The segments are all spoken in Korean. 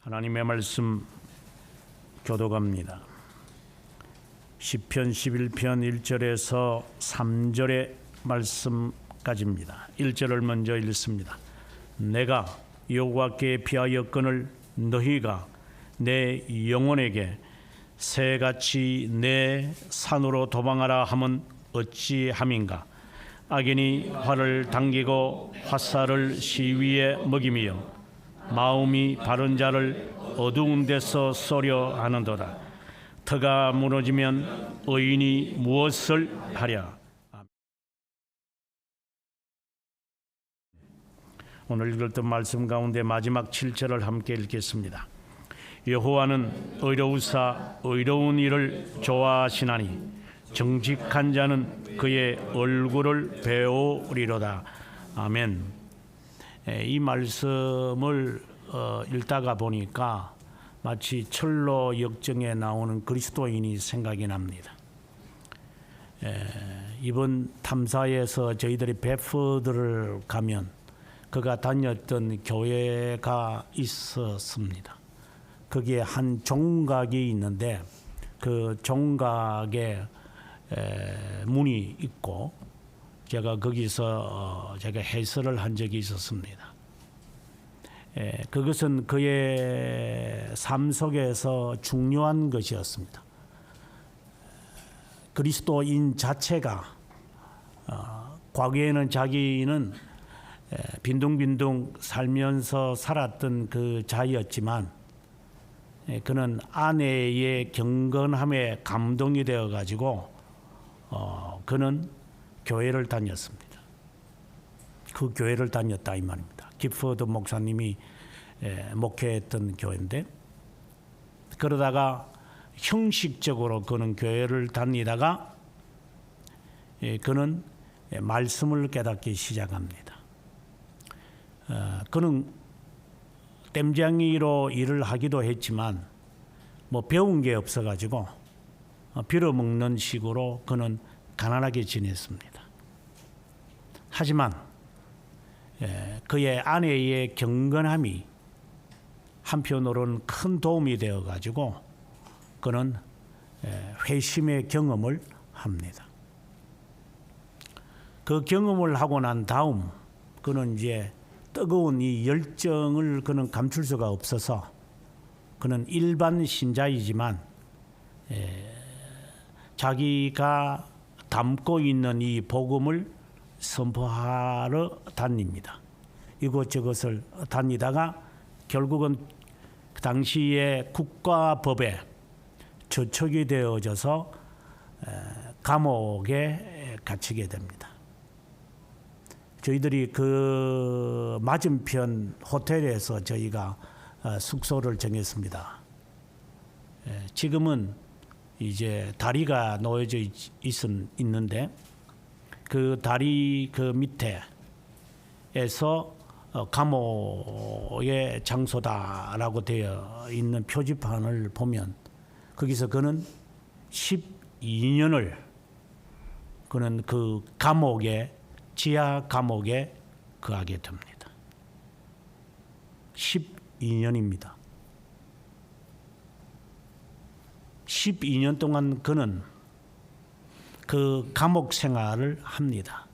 하나님의 말씀 교독합니다. 시편 11편 1절에서 3절의 말씀까지입니다. 1절을 먼저 읽습니다. 내가 여호와께 피하였거늘 너희가 내 영혼에게 새같이 내 산으로 도망하라 함은 어찌함인가. 악인이 활을 당기고 화살을 시위에 먹이며 마음이 바른 자를 어두운 데서 쏘려 하는도다. 터가 무너지면 의인이 무엇을 하랴. 오늘 읽었던 말씀 가운데 마지막 7절을 함께 읽겠습니다. 여호와는 의로우사 의로운 일을 좋아하시나니 정직한 자는 그의 얼굴을 배우리로다. 아멘. 이 말씀을 읽다가 보니까 마치 철로 역정에 나오는 그리스도인이 생각이 납니다. 이번 탐사에서 저희들이 베포드를 가면 그가 다녔던 교회가 있었습니다. 거기에 한 종각이 있는데 그 종각에 문이 있고 제가 거기서 제가 해설을 한 적이 있었습니다. 그것은 그의 삶 속에서 중요한 것이었습니다. 그리스도인 자체가 과거에는 자기는 빈둥빈둥 살면서 살았던 그 자였지만 그는 아내의 경건함에 감동이 되어 가지고 그는 교회를 다녔습니다. 그 교회를 다녔다 이 말입니다. 기포드 목사님이 목회했던 교회인데 그러다가 형식적으로 그는 교회를 다니다가 그는 말씀을 깨닫기 시작합니다. 그는 땜장이로 일을 하기도 했지만 뭐 배운 게 없어가지고 빌어먹는 식으로 그는 가난하게 지냈습니다. 하지만 그의 아내의 경건함이 한편으로는 큰 도움이 되어가지고 그는 회심의 경험을 합니다. 그 경험을 하고 난 다음 그는 이제 뜨거운 이 열정을 그는 감출 수가 없어서 그는 일반 신자이지만 자기가 담고 있는 이 복음을 선포하러 다닙니다. 이곳저곳을 다니다가 결국은 그 당시의 국가법에 저촉이 되어져서 감옥에 갇히게 됩니다. 저희들이 그 맞은편 호텔에서 저희가 숙소를 정했습니다. 지금은 이제 다리가 놓여져 있는데 그 다리 그 밑에서 감옥의 장소다라고 되어 있는 표지판을 보면 거기서 그는 12년을 그는 그 감옥에 지하 감옥에 거하게 됩니다. 12년입니다. 12년 동안 그는 그 감옥 생활을 합니다.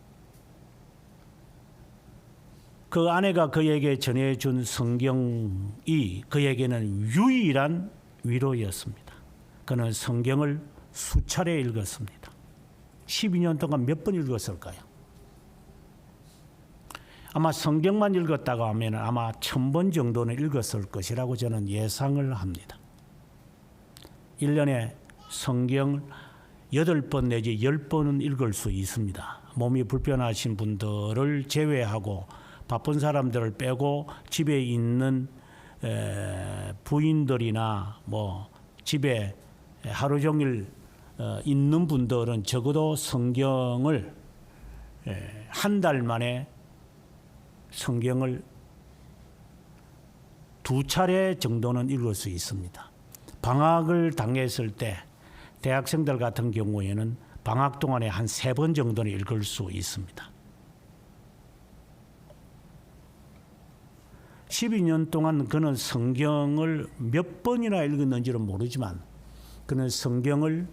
그 아내가 그에게 전해준 성경이 그에게는 유일한 위로였습니다. 그는 성경을 수차례 읽었습니다. 12년 동안 몇 번 읽었을까요? 아마 성경만 읽었다고 하면 아마 1000번 정도는 읽었을 것이라고 저는 예상을 합니다. 1년에 성경을 8번 내지 10번은 읽을 수 있습니다. 몸이 불편하신 분들을 제외하고 바쁜 사람들을 빼고 집에 있는 부인들이나 뭐 집에 하루 종일 있는 분들은 적어도 성경을 한 달 만에 성경을 2차례 정도는 읽을 수 있습니다. 방학을 당했을 때 대학생들 같은 경우에는 방학 동안에 한 3번 정도는 읽을 수 있습니다. 12년 동안 그는 성경을 몇 번이나 읽었는지는 모르지만 그는 성경을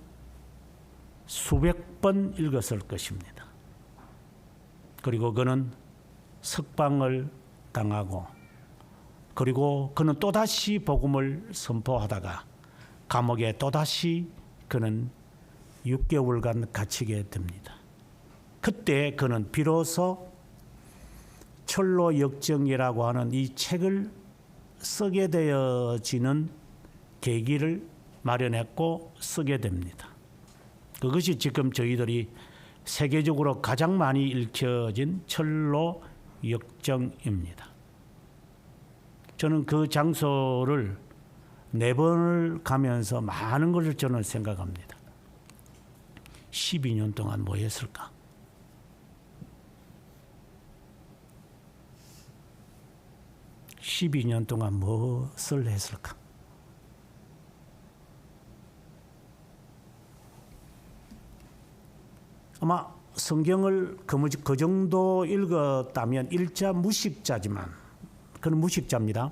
수백 번 읽었을 것입니다. 그리고 그는 석방을 당하고 그리고 그는 또다시 복음을 선포하다가 감옥에 또다시 그는 6개월간 갇히게 됩니다. 그때 그는 비로소 철로 역정이라고 하는 이 책을 쓰게 되어지는 계기를 마련했고 쓰게 됩니다. 그것이 지금 저희들이 세계적으로 가장 많이 읽혀진 철로 역정입니다. 저는 그 장소를 4번을 가면서 많은 것을 저는 생각합니다. 12년 동안 뭐 했을까? (12년) 동안 무엇을 했을까? 아마 성경을 그 정도 읽었다면 일자 무식자지만 그는 무식자입니다.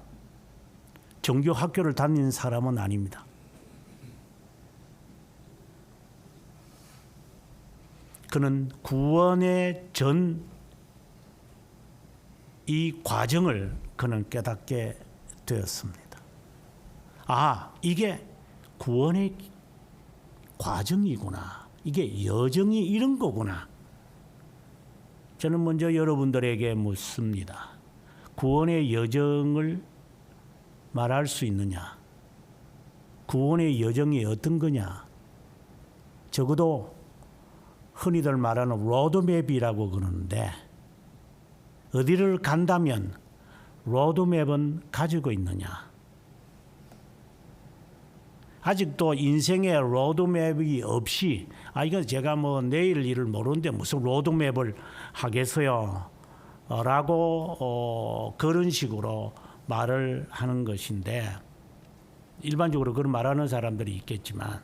종교 학교를 다닌 사람은 아닙니다. 그는 구원의 전 이 과정을 그는 깨닫게 되었습니다. 아, 이게 구원의 과정이구나. 이게 여정이 이런 거구나. 저는 먼저 여러분들에게 묻습니다. 구원의 여정을 말할 수 있느냐? 구원의 여정이 어떤 거냐? 적어도 흔히들 말하는 로드맵이라고 그러는데 어디를 간다면 로드맵은 가지고 있느냐? 아직도 인생에 로드맵이 없이 이건 제가 뭐 내일 일을 모르는데 무슨 로드맵을 하겠어요? 라고 그런 식으로 말을 하는 것인데 일반적으로 그런 말하는 사람들이 있겠지만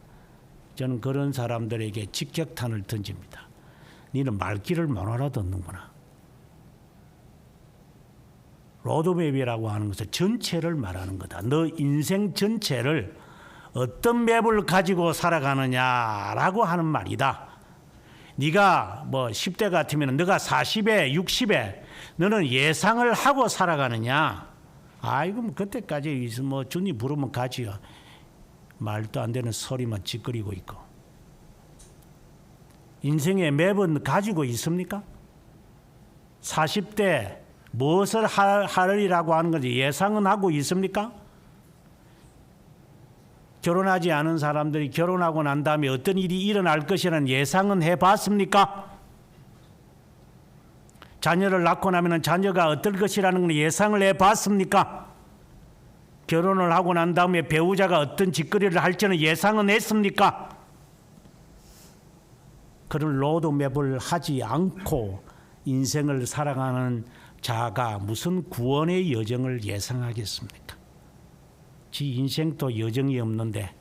저는 그런 사람들에게 직격탄을 던집니다. 너는 말귀를 못 알아듣는구나. 로드맵이라고 하는 것은 전체를 말하는 거다. 너 인생 전체를 어떤 맵을 가지고 살아가느냐라고 하는 말이다. 네가 뭐 10대 같으면 너가 40에 60에 너는 예상을 하고 살아가느냐. 아이고 뭐 그때까지 뭐 주님 부르면 가지요. 말도 안 되는 소리만 찌끄리고 있고. 인생의 맵은 가지고 있습니까? 40대 무엇을 하리라고 하는 건지 예상은 하고 있습니까? 결혼하지 않은 사람들이 결혼하고 난 다음에 어떤 일이 일어날 것이라는 예상은 해봤습니까? 자녀를 낳고 나면 자녀가 어떨 것이라는 예상을 해봤습니까? 결혼을 하고 난 다음에 배우자가 어떤 짓거리를 할지는 예상은 했습니까? 그런 로드맵을 하지 않고 인생을 살아가는 자가 무슨 구원의 여정을 예상하겠습니까? 지 인생도 여정이 없는데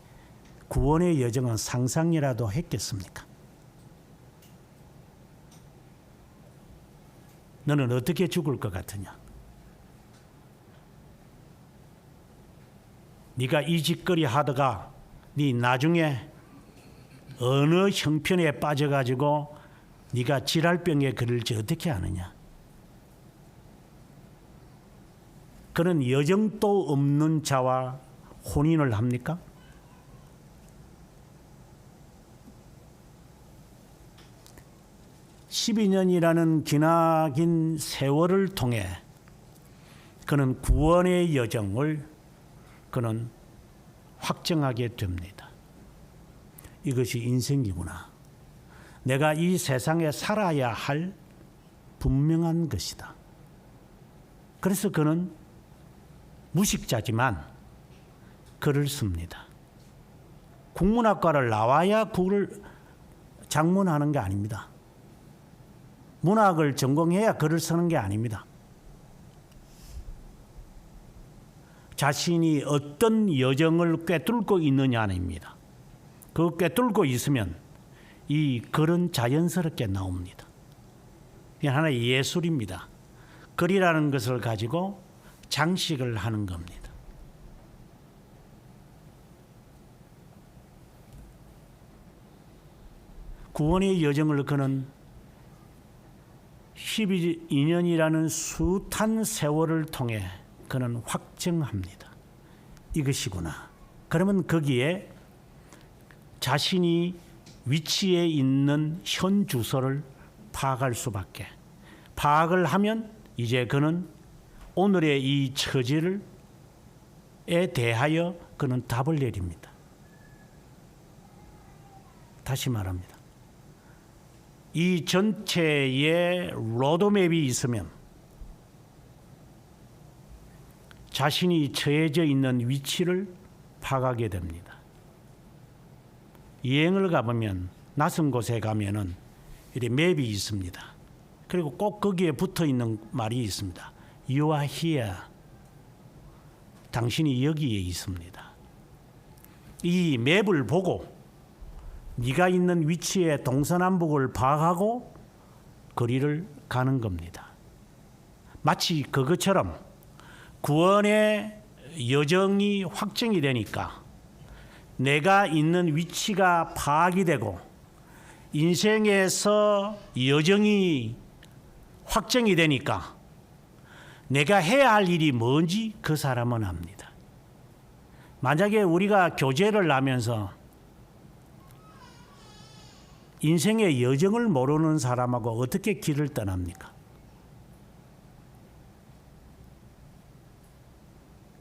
구원의 여정은 상상이라도 했겠습니까? 너는 어떻게 죽을 것 같으냐? 네가 이 짓거리 하다가 네 나중에 어느 형편에 빠져가지고 네가 질랄병에 걸릴지 어떻게 아느냐? 그런 여정도 없는 자와 혼인을 합니까? (12년이라는) 기나긴 세월을 통해 그는 구원의 여정을 그는 확정하게 됩니다. 이것이 인생이구나. 내가 이 세상에 살아야 할 분명한 것이다. 그래서 그는 무식자지만 글을 씁니다. 국문학과를 나와야 글을 작문하는 게 아닙니다. 문학을 전공해야 글을 쓰는 게 아닙니다. 자신이 어떤 여정을 꿰뚫고 있느냐입니다. 그 꿰뚫고 있으면 이 글은 자연스럽게 나옵니다. 이게 하나의 예술입니다. 글이라는 것을 가지고 장식을 하는 겁니다. 구원의 여정을 그는 12년이라는 숱한 세월을 통해 그는 확정합니다. 이것이구나. 그러면 거기에 자신이 위치에 있는 현 주소를 파악할 수밖에. 파악을 하면 이제 그는 오늘의 이 처지에 대하여 그는 답을 내립니다. 다시 말합니다. 이 전체의 로드맵이 있으면 자신이 처해져 있는 위치를 파악하게 됩니다. 여행을 가보면 낯선 곳에 가면은 이렇게 맵이 있습니다. 그리고 꼭 거기에 붙어 있는 말이 있습니다. You are here. 당신이 여기에 있습니다. 이 맵을 보고 네가 있는 위치의 동서남북을 파악하고 거리를 가는 겁니다. 마치 그것처럼 구원의 여정이 확정이 되니까 내가 있는 위치가 파악이 되고 인생에서 여정이 확정이 되니까 내가 해야 할 일이 뭔지 그 사람은 압니다. 만약에 우리가 교제를 하면서 인생의 여정을 모르는 사람하고 어떻게 길을 떠납니까?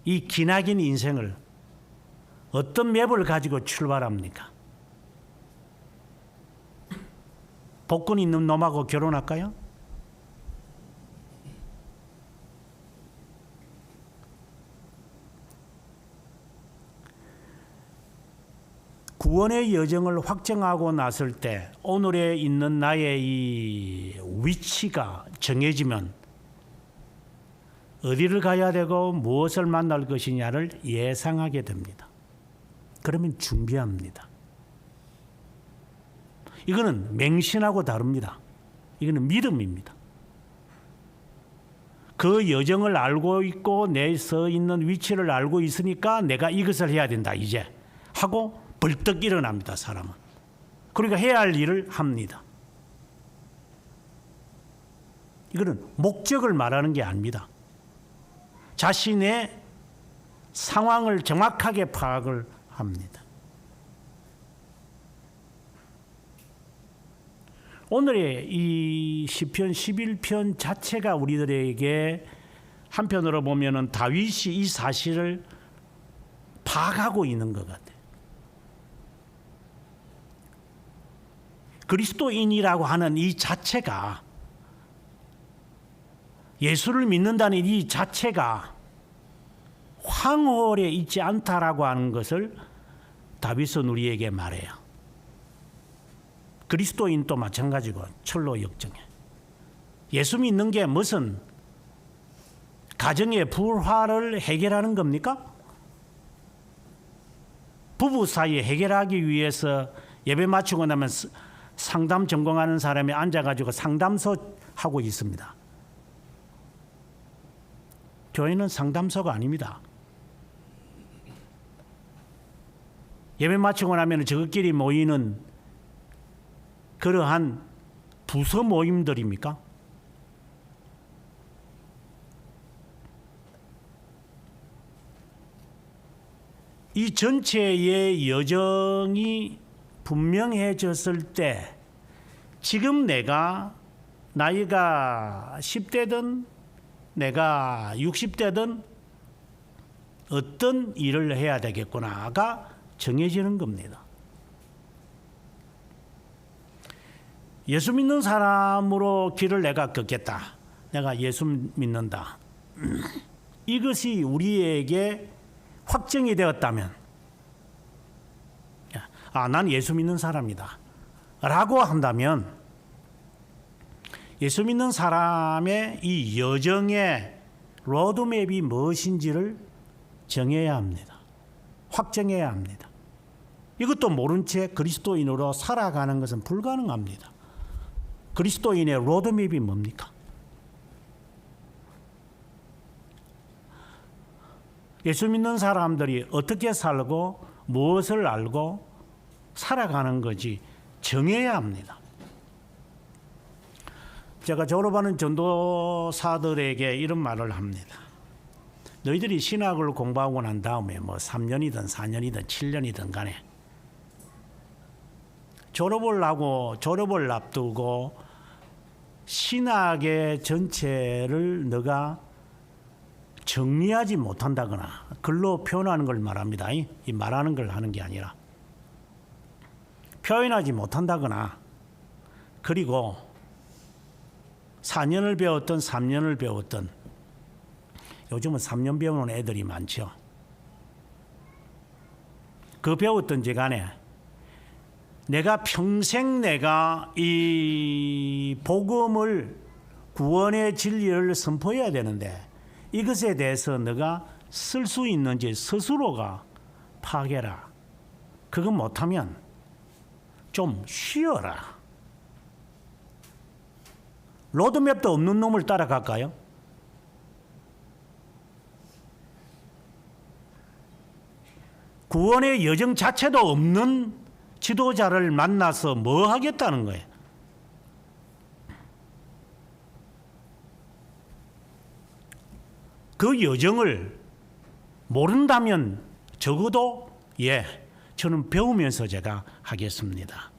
이 기나긴 인생을 어떤 맵을 가지고 출발합니까? 복권 있는 놈하고 결혼할까요? 구원의 여정을 확정하고 났을 때 오늘에 있는 나의 이 위치가 정해지면 어디를 가야 되고 무엇을 만날 것이냐를 예상하게 됩니다. 그러면 준비합니다. 이거는 맹신하고 다릅니다. 이거는 믿음입니다. 그 여정을 알고 있고 내 서 있는 위치를 알고 있으니까 내가 이것을 해야 된다 이제 하고 벌떡 일어납니다. 사람은. 그러니까 해야 할 일을 합니다. 이거는 목적을 말하는 게 아닙니다. 자신의 상황을 정확하게 파악을 합니다. 오늘의 이 시편 11편 자체가 우리들에게 한편으로 보면은 다윗이 이 사실을 파악하고 있는 것 같아요. 그리스도인이라고 하는 이 자체가, 예수를 믿는다는 이 자체가 황홀에 있지 않다라고 하는 것을 다윗은 우리에게 말해요. 그리스도인도 마찬가지고 철로 역정해. 예수 믿는 게 무슨 가정의 불화를 해결하는 겁니까? 부부 사이에 해결하기 위해서 예배 마치고 나면 상담 전공하는 사람이 앉아가지고 상담소 하고 있습니다. 교회는 상담소가 아닙니다. 예배 마치고 나면 저것끼리 모이는 그러한 부서 모임들입니까? 이 전체의 여정이 분명해졌을 때 지금 내가 나이가 10대든 내가 60대든 어떤 일을 해야 되겠구나가 정해지는 겁니다. 예수 믿는 사람으로 길을 내가 걷겠다. 내가 예수 믿는다. 이것이 우리에게 확정이 되었다면 난 예수 믿는 사람이다 라고 한다면 예수 믿는 사람의 이 여정의 로드맵이 무엇인지를 정해야 합니다. 확정해야 합니다. 이것도 모른 채 그리스도인으로 살아가는 것은 불가능합니다. 그리스도인의 로드맵이 뭡니까? 예수 믿는 사람들이 어떻게 살고 무엇을 알고 살아가는 거지 정해야 합니다. 제가 졸업하는 전도사들에게 이런 말을 합니다. 너희들이 신학을 공부하고 난 다음에 뭐 3년이든 4년이든 7년이든 간에 졸업을 앞두고 신학의 전체를 너가 정리하지 못한다거나 글로 표현하는 걸 말합니다. 이 말하는 걸 하는 게 아니라 표현하지 못한다거나 그리고 4년을 배웠던 3년을 배웠던 요즘은 3년 배우는 애들이 많죠. 그 배웠던지 간에 내가 평생 내가 이 복음을 구원의 진리를 선포해야 되는데 이것에 대해서 너가 쓸 수 있는지 스스로가 파악해라. 그거 못하면 좀 쉬어라. 로드맵도 없는 놈을 따라갈까요? 구원의 여정 자체도 없는 지도자를 만나서 뭐 하겠다는 거예요? 그 여정을 모른다면 적어도 저는 배우면서 제가 하겠습니다.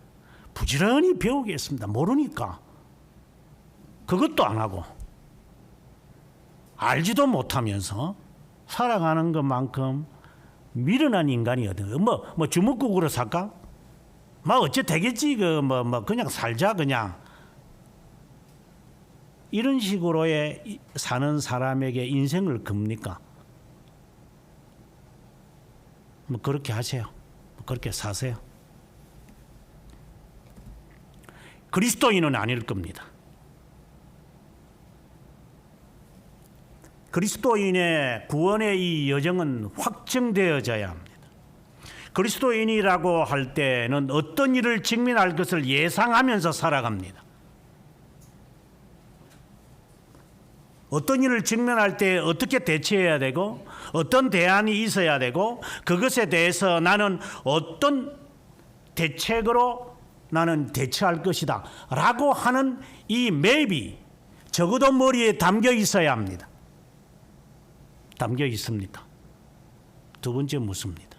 부지런히 배우겠습니다. 모르니까 그것도 안 하고 알지도 못하면서 살아가는 것만큼 미련한 인간이 어디 뭐 주먹국으로 살까? 뭐 어째 되겠지 그냥 살자 그냥 이런 식으로의 사는 사람에게 인생을 겁니까? 뭐 그렇게 하세요. 그렇게 사세요. 그리스도인은 아닐 겁니다. 그리스도인의 구원의 이 여정은 확정되어져야 합니다. 그리스도인이라고 할 때는 어떤 일을 직면할 것을 예상하면서 살아갑니다. 어떤 일을 직면할 때 어떻게 대처해야 되고 어떤 대안이 있어야 되고 그것에 대해서 나는 어떤 대책으로 나는 대처할 것이다 라고 하는 이 맵이 적어도 머리에 담겨 있어야 합니다. 담겨 있습니다. 두 번째 묻습니다.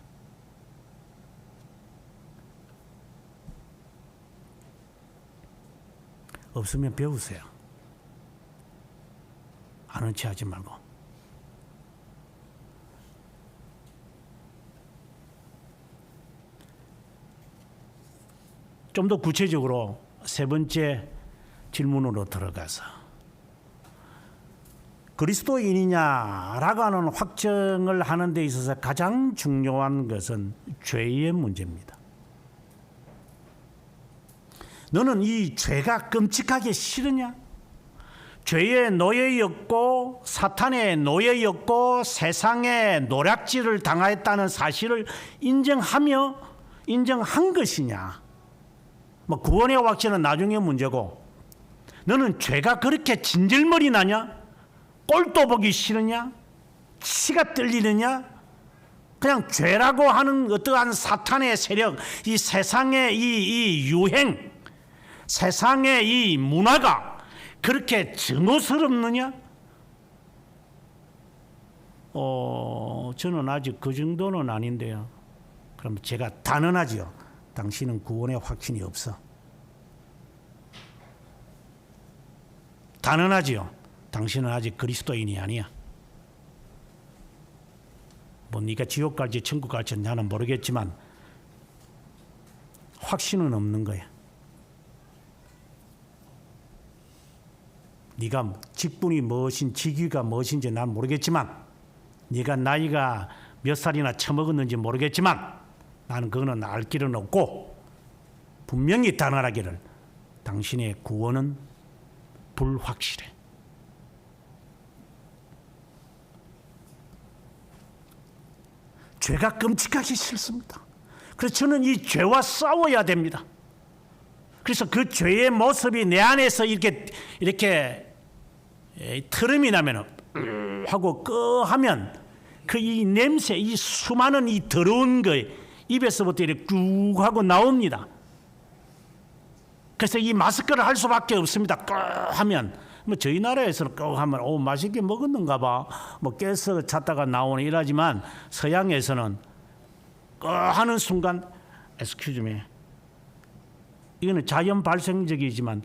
없으면 배우세요. 아는 체 하지 말고. 좀 더 구체적으로 세 번째 질문으로 들어가서 그리스도인이냐라고 하는 확정을 하는 데 있어서 가장 중요한 것은 죄의 문제입니다. 너는 이 죄가 끔찍하게 싫으냐? 죄의 노예였고 사탄의 노예였고 세상의 노략질을 당하였다는 사실을 인정한 것이냐? 뭐 구원의 확신은 나중에 문제고 너는 죄가 그렇게 진절머리 나냐? 꼴도 보기 싫으냐? 치가 떨리느냐? 그냥 죄라고 하는 어떠한 사탄의 세력, 이 세상의 이 유행, 세상의 이 문화가 그렇게 증오스럽느냐? 저는 아직 그 정도는 아닌데요. 그럼 제가 단언하지요. 당신은 구원의 확신이 없어. 단언하지요. 당신은 아직 그리스도인이 아니야. 뭐 네가 지옥 갈지 천국 갈지 나는 모르겠지만 확신은 없는 거야. 네가 직분이 무엇인 직위가 무엇인지 난 모르겠지만 네가 나이가 몇 살이나 처먹었는지 모르겠지만 나는 그거는 알 길은 없고 분명히 단언하기를 당신의 구원은 불확실해. 죄가 끔찍하기 싫습니다. 그래서 저는 이 죄와 싸워야 됩니다. 그래서 그 죄의 모습이 내 안에서 이렇게 트름이 나면 하고 하면 그 이 냄새, 이 수많은 이 더러운 거 입에서부터 이렇게 쭉 하고 나옵니다. 그래서 이 마스크를 할 수밖에 없습니다. 끄 하면 뭐 저희 나라에서는 끄 하면 오 맛있게 먹었는가 봐, 뭐 깨서 찾다가 나오는 이라지만 서양에서는 끄 하는 순간 excuse me, 이거는 자연 발생적이지만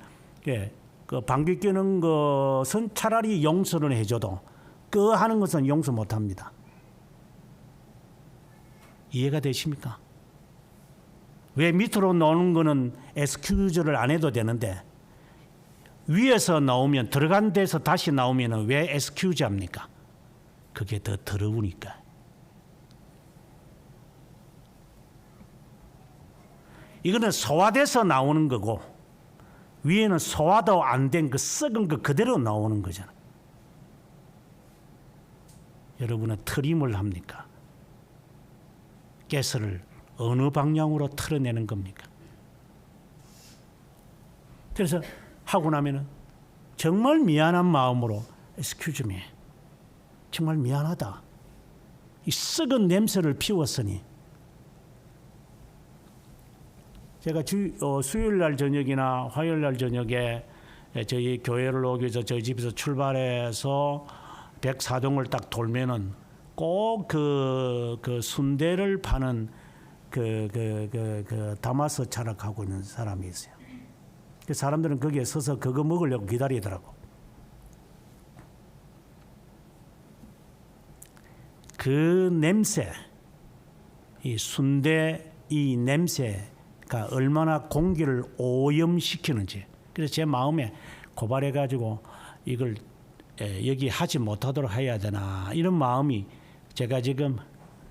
예, 그 방귀 뀌는 것은 차라리 용서를 해줘도 끄 하는 것은 용서 못합니다. 이해가 되십니까? 왜 밑으로 나오는 거는 에스큐즈를 안 해도 되는데 위에서 나오면 들어간 데서 다시 나오면 왜 에스큐즈 합니까? 그게 더 더러우니까. 이거는 소화돼서 나오는 거고 위에는 소화도 안 된 그 썩은 거 그대로 나오는 거잖아. 여러분은 트림을 합니까? 가스를 어느 방향으로 틀어내는 겁니까? 그래서 하고 나면은 정말 미안한 마음으로 excuse me, 정말 미안하다. 이 썩은 냄새를 피웠으니 제가 수요일 날 저녁이나 화요일 날 저녁에 저희 교회를 오기 위해서 저희 집에서 출발해서 104동을 딱 돌면은 꼭 그 순대를 파는 그 다마스 차를 가고 있는 사람이 있어요. 그 사람들은 거기에 서서 그거 먹으려고 기다리더라고. 그 냄새, 이 순대 이 냄새가 얼마나 공기를 오염시키는지. 그래서 제 마음에 고발해가지고 이걸 여기 하지 못하도록 해야 되나 이런 마음이 제가 지금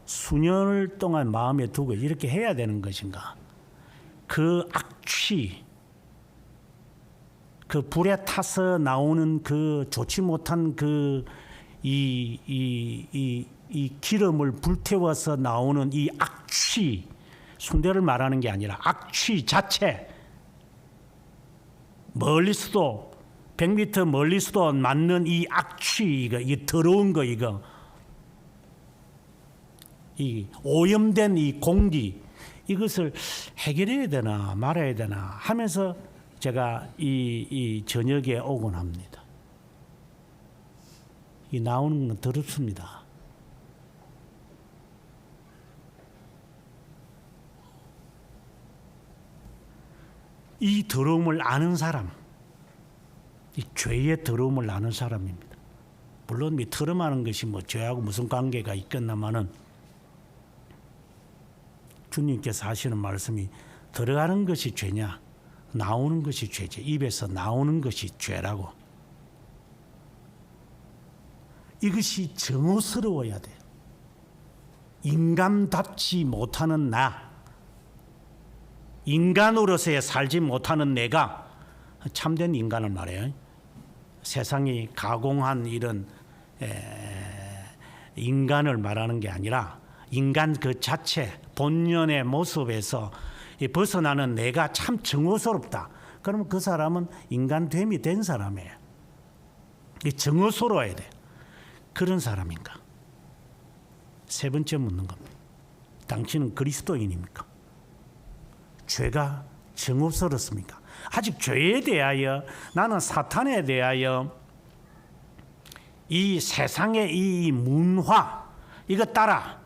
수년을 동안 마음에 두고 이렇게 해야 되는 것인가. 그 악취, 그 불에 타서 나오는 그 좋지 못한 그 이 기름을 불태워서 나오는 이 악취, 순대를 말하는 게 아니라 악취 자체, 멀리서도 100m 멀리서도 맞는 이 악취, 이거 이 더러운 거, 이거 이 오염된 이 공기, 이것을 해결해야 되나 말아야 되나 하면서 제가 이 저녁에 오곤 합니다. 이 나오는 건 더럽습니다. 이 더러움을 아는 사람, 이 죄의 더러움을 아는 사람입니다. 물론 이 트름하는 것이 뭐 죄하고 무슨 관계가 있겠나마는 주님께서 하시는 말씀이 들어가는 것이 죄냐, 나오는 것이 죄지. 입에서 나오는 것이 죄라고. 이것이 정오스러워야 돼. 인간답지 못하는 나, 인간으로서의 살지 못하는 내가 참된 인간을 말해요. 세상이 가공한 이런 인간을 말하는 게 아니라 인간 그 자체 본연의 모습에서 벗어나는 내가 참 정오스럽다. 그러면 그 사람은 인간됨이 된 사람이에요. 정오스러워야 돼. 그런 사람인가? 세 번째 묻는 겁니다. 당신은 그리스도인입니까? 죄가 정오스럽습니까? 아직 죄에 대하여, 나는 사탄에 대하여 이 세상의 이 문화, 이거 따라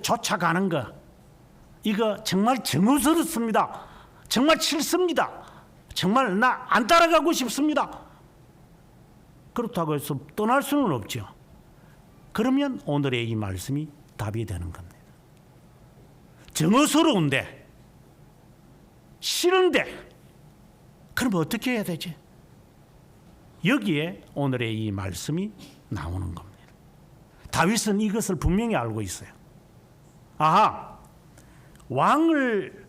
쫓아가는 거, 이거 정말 정오스럽습니다. 정말 싫습니다. 정말 나 안 따라가고 싶습니다. 그렇다고 해서 떠날 수는 없죠. 그러면 오늘의 이 말씀이 답이 되는 겁니다. 정오스러운데, 싫은데, 그럼 어떻게 해야 되지? 여기에 오늘의 이 말씀이 나오는 겁니다. 다윗은 이것을 분명히 알고 있어요. 아하, 왕을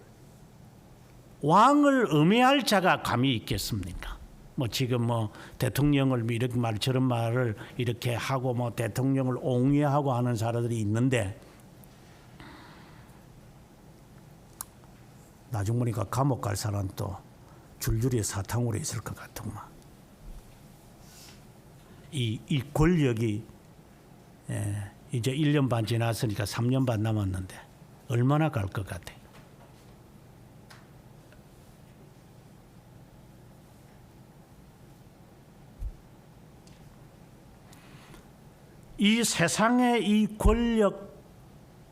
음해할 자가 감히 있겠습니까? 뭐 지금 뭐 대통령을 이렇게 말 저런 말을 이렇게 하고 뭐 대통령을 옹호하고 하는 사람들이 있는데, 나중 보니까 감옥 갈 사람도 줄줄이 사탕으로 있을 것 같더만. 이 권력이 이제 1년 반 지났으니까 3년 반 남았는데 얼마나 갈 것 같아? 이 세상의 이 권력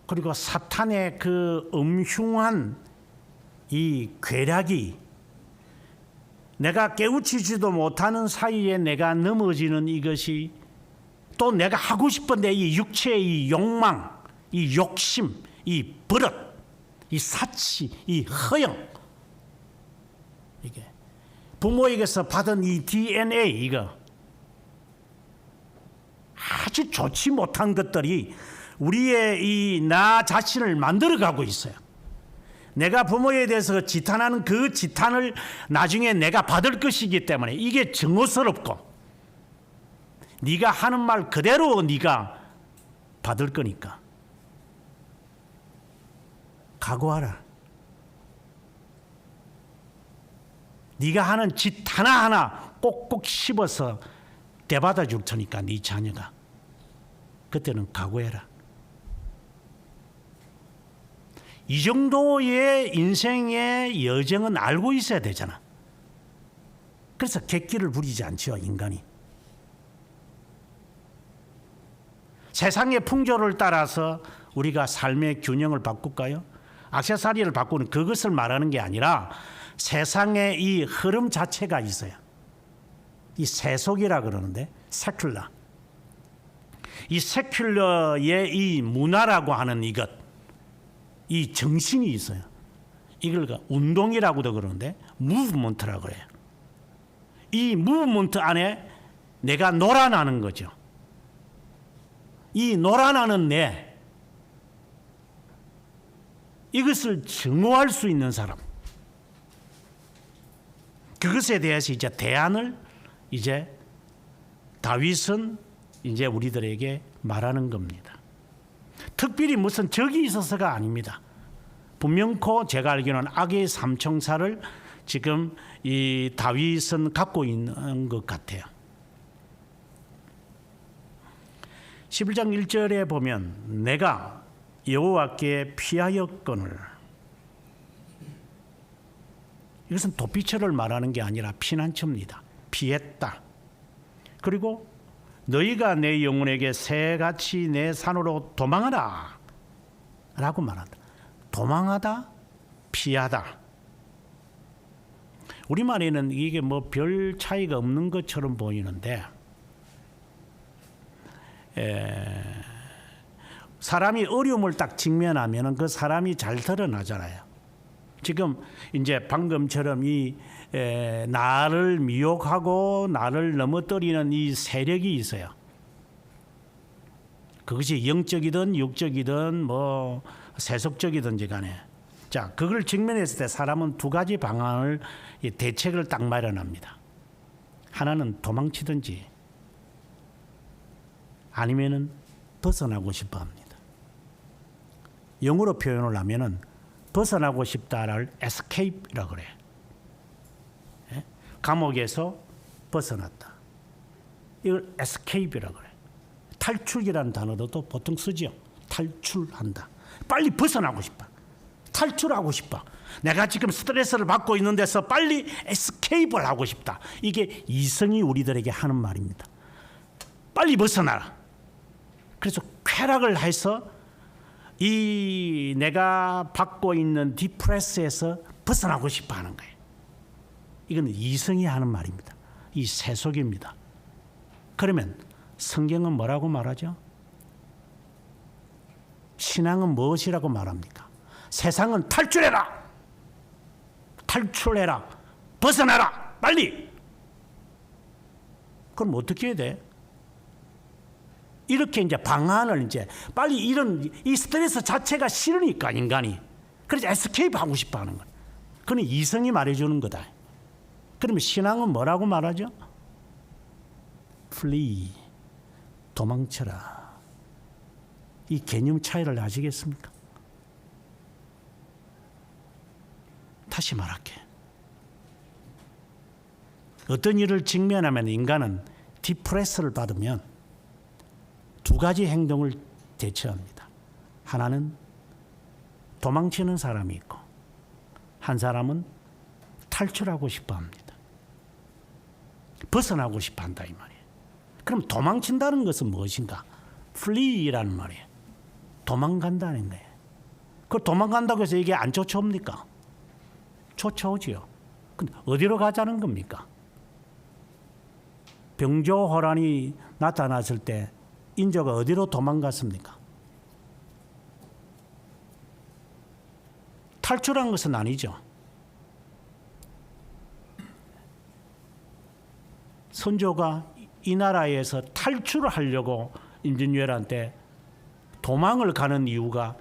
그리고 사탄의 그 음흉한 이 괴락이 내가 깨우치지도 못하는 사이에 내가 넘어지는 이것이 또 내가 하고 싶은데 이 육체의 이 욕망, 이 욕심, 이 버릇, 이 사치, 이 허영, 이게 부모에게서 받은 이 DNA 이거 아주 좋지 못한 것들이 우리의 이 나 자신을 만들어가고 있어요. 내가 부모에 대해서 지탄하는 그 지탄을 나중에 내가 받을 것이기 때문에 이게 증오스럽고 네가 하는 말 그대로 네가 받을 거니까 각오하라. 네가 하는 짓 하나하나 꼭꼭 씹어서 대받아 줄 테니까 네 자녀가 그때는 각오해라. 이 정도의 인생의 여정은 알고 있어야 되잖아. 그래서 객기를 부리지 않죠, 인간이. 세상의 풍조를 따라서 우리가 삶의 균형을 바꿀까요? 액세서리를 바꾸는 그것을 말하는 게 아니라 세상의 이 흐름 자체가 있어요. 이 세속이라 그러는데 세큘러. 이 세큘러의 이 문화라고 하는 이것, 이 정신이 있어요. 이걸 운동이라고도 그러는데 무브먼트라고 그래요. 이 무브먼트 안에 내가 놀아나는 거죠. 이 놀아나는 내 이것을 증오할 수 있는 사람, 그것에 대해서 이제 대안을 이제 다윗은 이제 우리들에게 말하는 겁니다. 특별히 무슨 적이 있어서가 아닙니다. 분명코 제가 알기로는 악의 삼총사를 지금 이 다윗은 갖고 있는 것 같아요. 11장 1절에 보면 내가 여호와께 피하였거늘, 이것은 도피처를 말하는 게 아니라 피난처입니다. 피했다. 그리고 너희가 내 영혼에게 새같이 내 산으로 도망하라 라고 말한다. 도망하다, 피하다. 우리말에는 이게 뭐 별 차이가 없는 것처럼 보이는데 사람이 어려움을 딱 직면하면 그 사람이 잘 드러나잖아요. 지금 이제 방금처럼 이 나를 미혹하고 나를 넘어뜨리는 이 세력이 있어요. 그것이 영적이든 육적이든 뭐 세속적이든지 간에, 자, 그걸 직면했을 때 사람은 두 가지 방안을, 대책을 딱 마련합니다. 하나는 도망치든지 아니면은 벗어나고 싶어 합니다. 영어로 표현을 하면은 벗어나고 싶다를 escape라고 그래요. 감옥에서 벗어났다. 이걸 escape이라고 그래요. 탈출이라는 단어도 또 보통 쓰죠. 탈출한다. 빨리 벗어나고 싶어. 탈출하고 싶어. 내가 지금 스트레스를 받고 있는 데서 빨리 escape를 하고 싶다. 이게 이성이 우리들에게 하는 말입니다. 빨리 벗어나라. 그래서 쾌락을 해서 이 내가 받고 있는 디프레스에서 벗어나고 싶어 하는 거예요. 이건 이성이 하는 말입니다. 이 세속입니다. 그러면 성경은 뭐라고 말하죠? 신앙은 무엇이라고 말합니까? 세상은 탈출해라! 탈출해라! 벗어나라! 빨리! 그럼 어떻게 해야 돼? 이렇게 이제 방안을 이제 빨리 이런 이 스트레스 자체가 싫으니까 인간이 그래서 에스케이프 하고 싶어 하는 거예요. 그건 이성이 말해주는 거다. 그러면 신앙은 뭐라고 말하죠? flee, 도망쳐라. 이 개념 차이를 아시겠습니까? 다시 말할게. 어떤 일을 직면하면 인간은 디프레스를 받으면 두 가지 행동을 대처합니다. 하나는 도망치는 사람이 있고 한 사람은 탈출하고 싶어 합니다. 벗어나고 싶어 한다 이 말이에요. 그럼 도망친다는 것은 무엇인가? flee라는 말이에요. 도망간다는 거예요. 그 도망간다고 해서 이게 안 쫓아옵니까? 쫓아오지요. 근데 어디로 가자는 겁니까? 병조호란이 나타났을 때 인조가 어디로 도망갔습니까? 탈출한 것은 아니죠. 선조가 이 나라에서 탈출을 하려고 임진왜란때 도망을 가는 이유가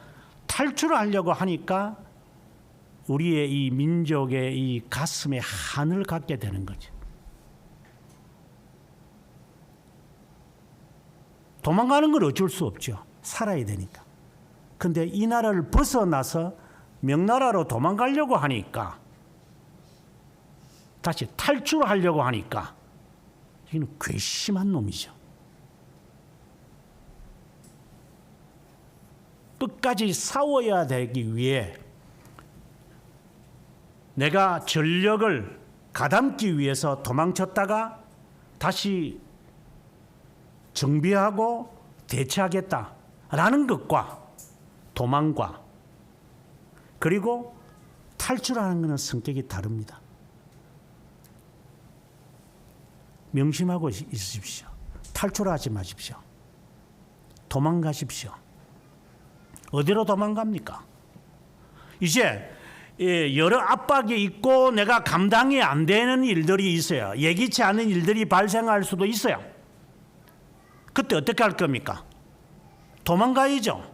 탈출을 하려고 하니까 우리의 이 민족의 이 가슴에 한을 갖게 되는 거죠. 도망가는 건 어쩔 수 없죠. 살아야 되니까. 근데 이 나라를 벗어나서 명나라로 도망가려고 하니까, 다시 탈출하려고 하니까 이는 괘씸한 놈이죠. 끝까지 싸워야 되기 위해 내가 전력을 가담기 위해서 도망쳤다가 다시 정비하고 대처하겠다라는 것과 도망과 그리고 탈출하는 것은 성격이 다릅니다. 명심하고 있으십시오. 탈출하지 마십시오. 도망가십시오. 어디로 도망갑니까? 이제 여러 압박이 있고 내가 감당이 안 되는 일들이 있어요. 예기치 않은 일들이 발생할 수도 있어요. 그때 어떻게 할 겁니까? 도망가야죠.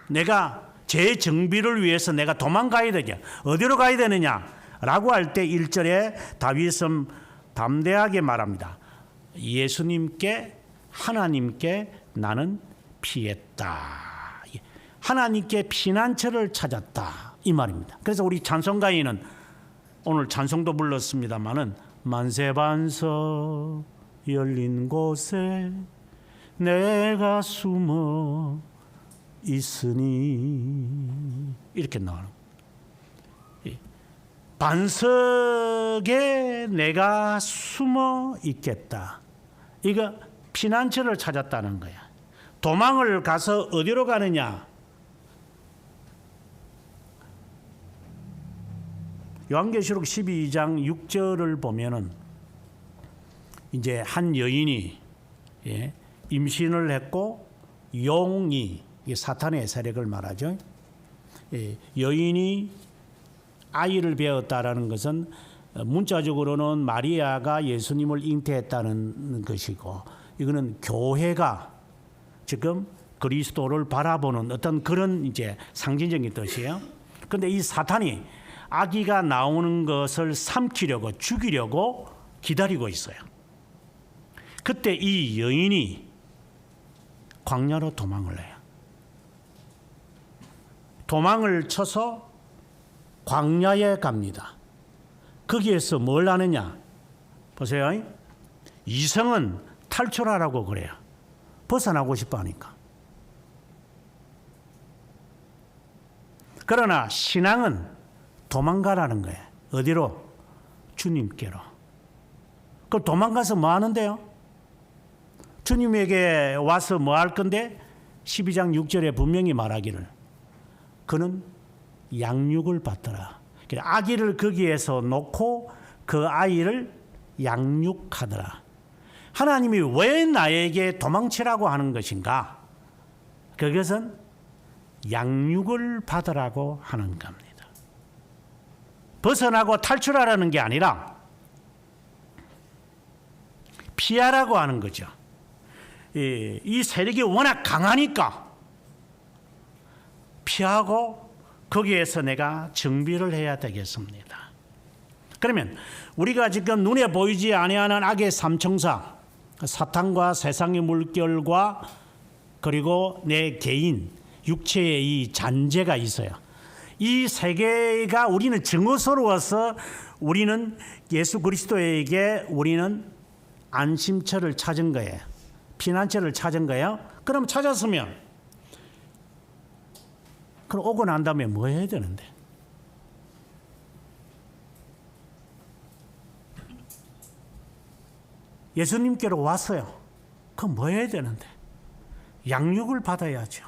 내가 재정비를 위해서 내가 도망가야 되냐? 어디로 가야 되느냐라고 할 때 1절에 다윗은 담대하게 말합니다. 예수님께 하나님께 나는 피했다. 하나님께 피난처를 찾았다 이 말입니다. 그래서 우리 찬송가인은 오늘 찬송도 불렀습니다마는 만세반석 열린 곳에 내가 숨어 있으니 이렇게 나와요. 반석에 내가 숨어 있겠다. 이거 피난처를 찾았다는 거야. 도망을 가서 어디로 가느냐? 요한계시록 12장 6절을 보면은 이제 한 여인이 임신을 했고 용이 사탄의 세력을 말하죠. 여인이 아이를 배웠다라는 것은 문자적으로는 마리아가 예수님을 잉태했다는 것이고 이거는 교회가 지금 그리스도를 바라보는 어떤 그런 이제 상징적인 뜻이에요. 그런데 이 사탄이 아기가 나오는 것을 삼키려고 죽이려고 기다리고 있어요. 그때 이 여인이 광야로 도망을 해요. 도망을 쳐서 광야에 갑니다. 거기에서 뭘 하느냐? 보세요. 이성은 탈출하라고 그래요. 벗어나고 싶어 하니까. 그러나 신앙은 도망가라는 거예요. 어디로? 주님께로. 그 도망가서 뭐 하는데요? 주님에게 와서 뭐 할 건데? 12장 6절에 분명히 말하기를 그는 양육을 받더라. 아기를 거기에서 놓고 그 아이를 양육하더라. 하나님이 왜 나에게 도망치라고 하는 것인가? 그것은 양육을 받으라고 하는 겁니다. 벗어나고 탈출하라는 게 아니라 피하라고 하는 거죠. 이 세력이 워낙 강하니까 피하고 거기에서 내가 정비를 해야 되겠습니다. 그러면 우리가 지금 눈에 보이지 아니하는 악의 삼총사, 사탄과 세상의 물결과 그리고 내 개인 육체의 이 잔재가 있어요. 이 세 개가 우리는 증오스러워서 우리는 예수 그리스도에게 우리는 안심처를 찾은 거예요. 피난처를 찾은 거예요. 그럼 찾았으면 그럼 오고 난 다음에 뭐 해야 되는데? 예수님께로 왔어요. 그럼 뭐 해야 되는데? 양육을 받아야죠.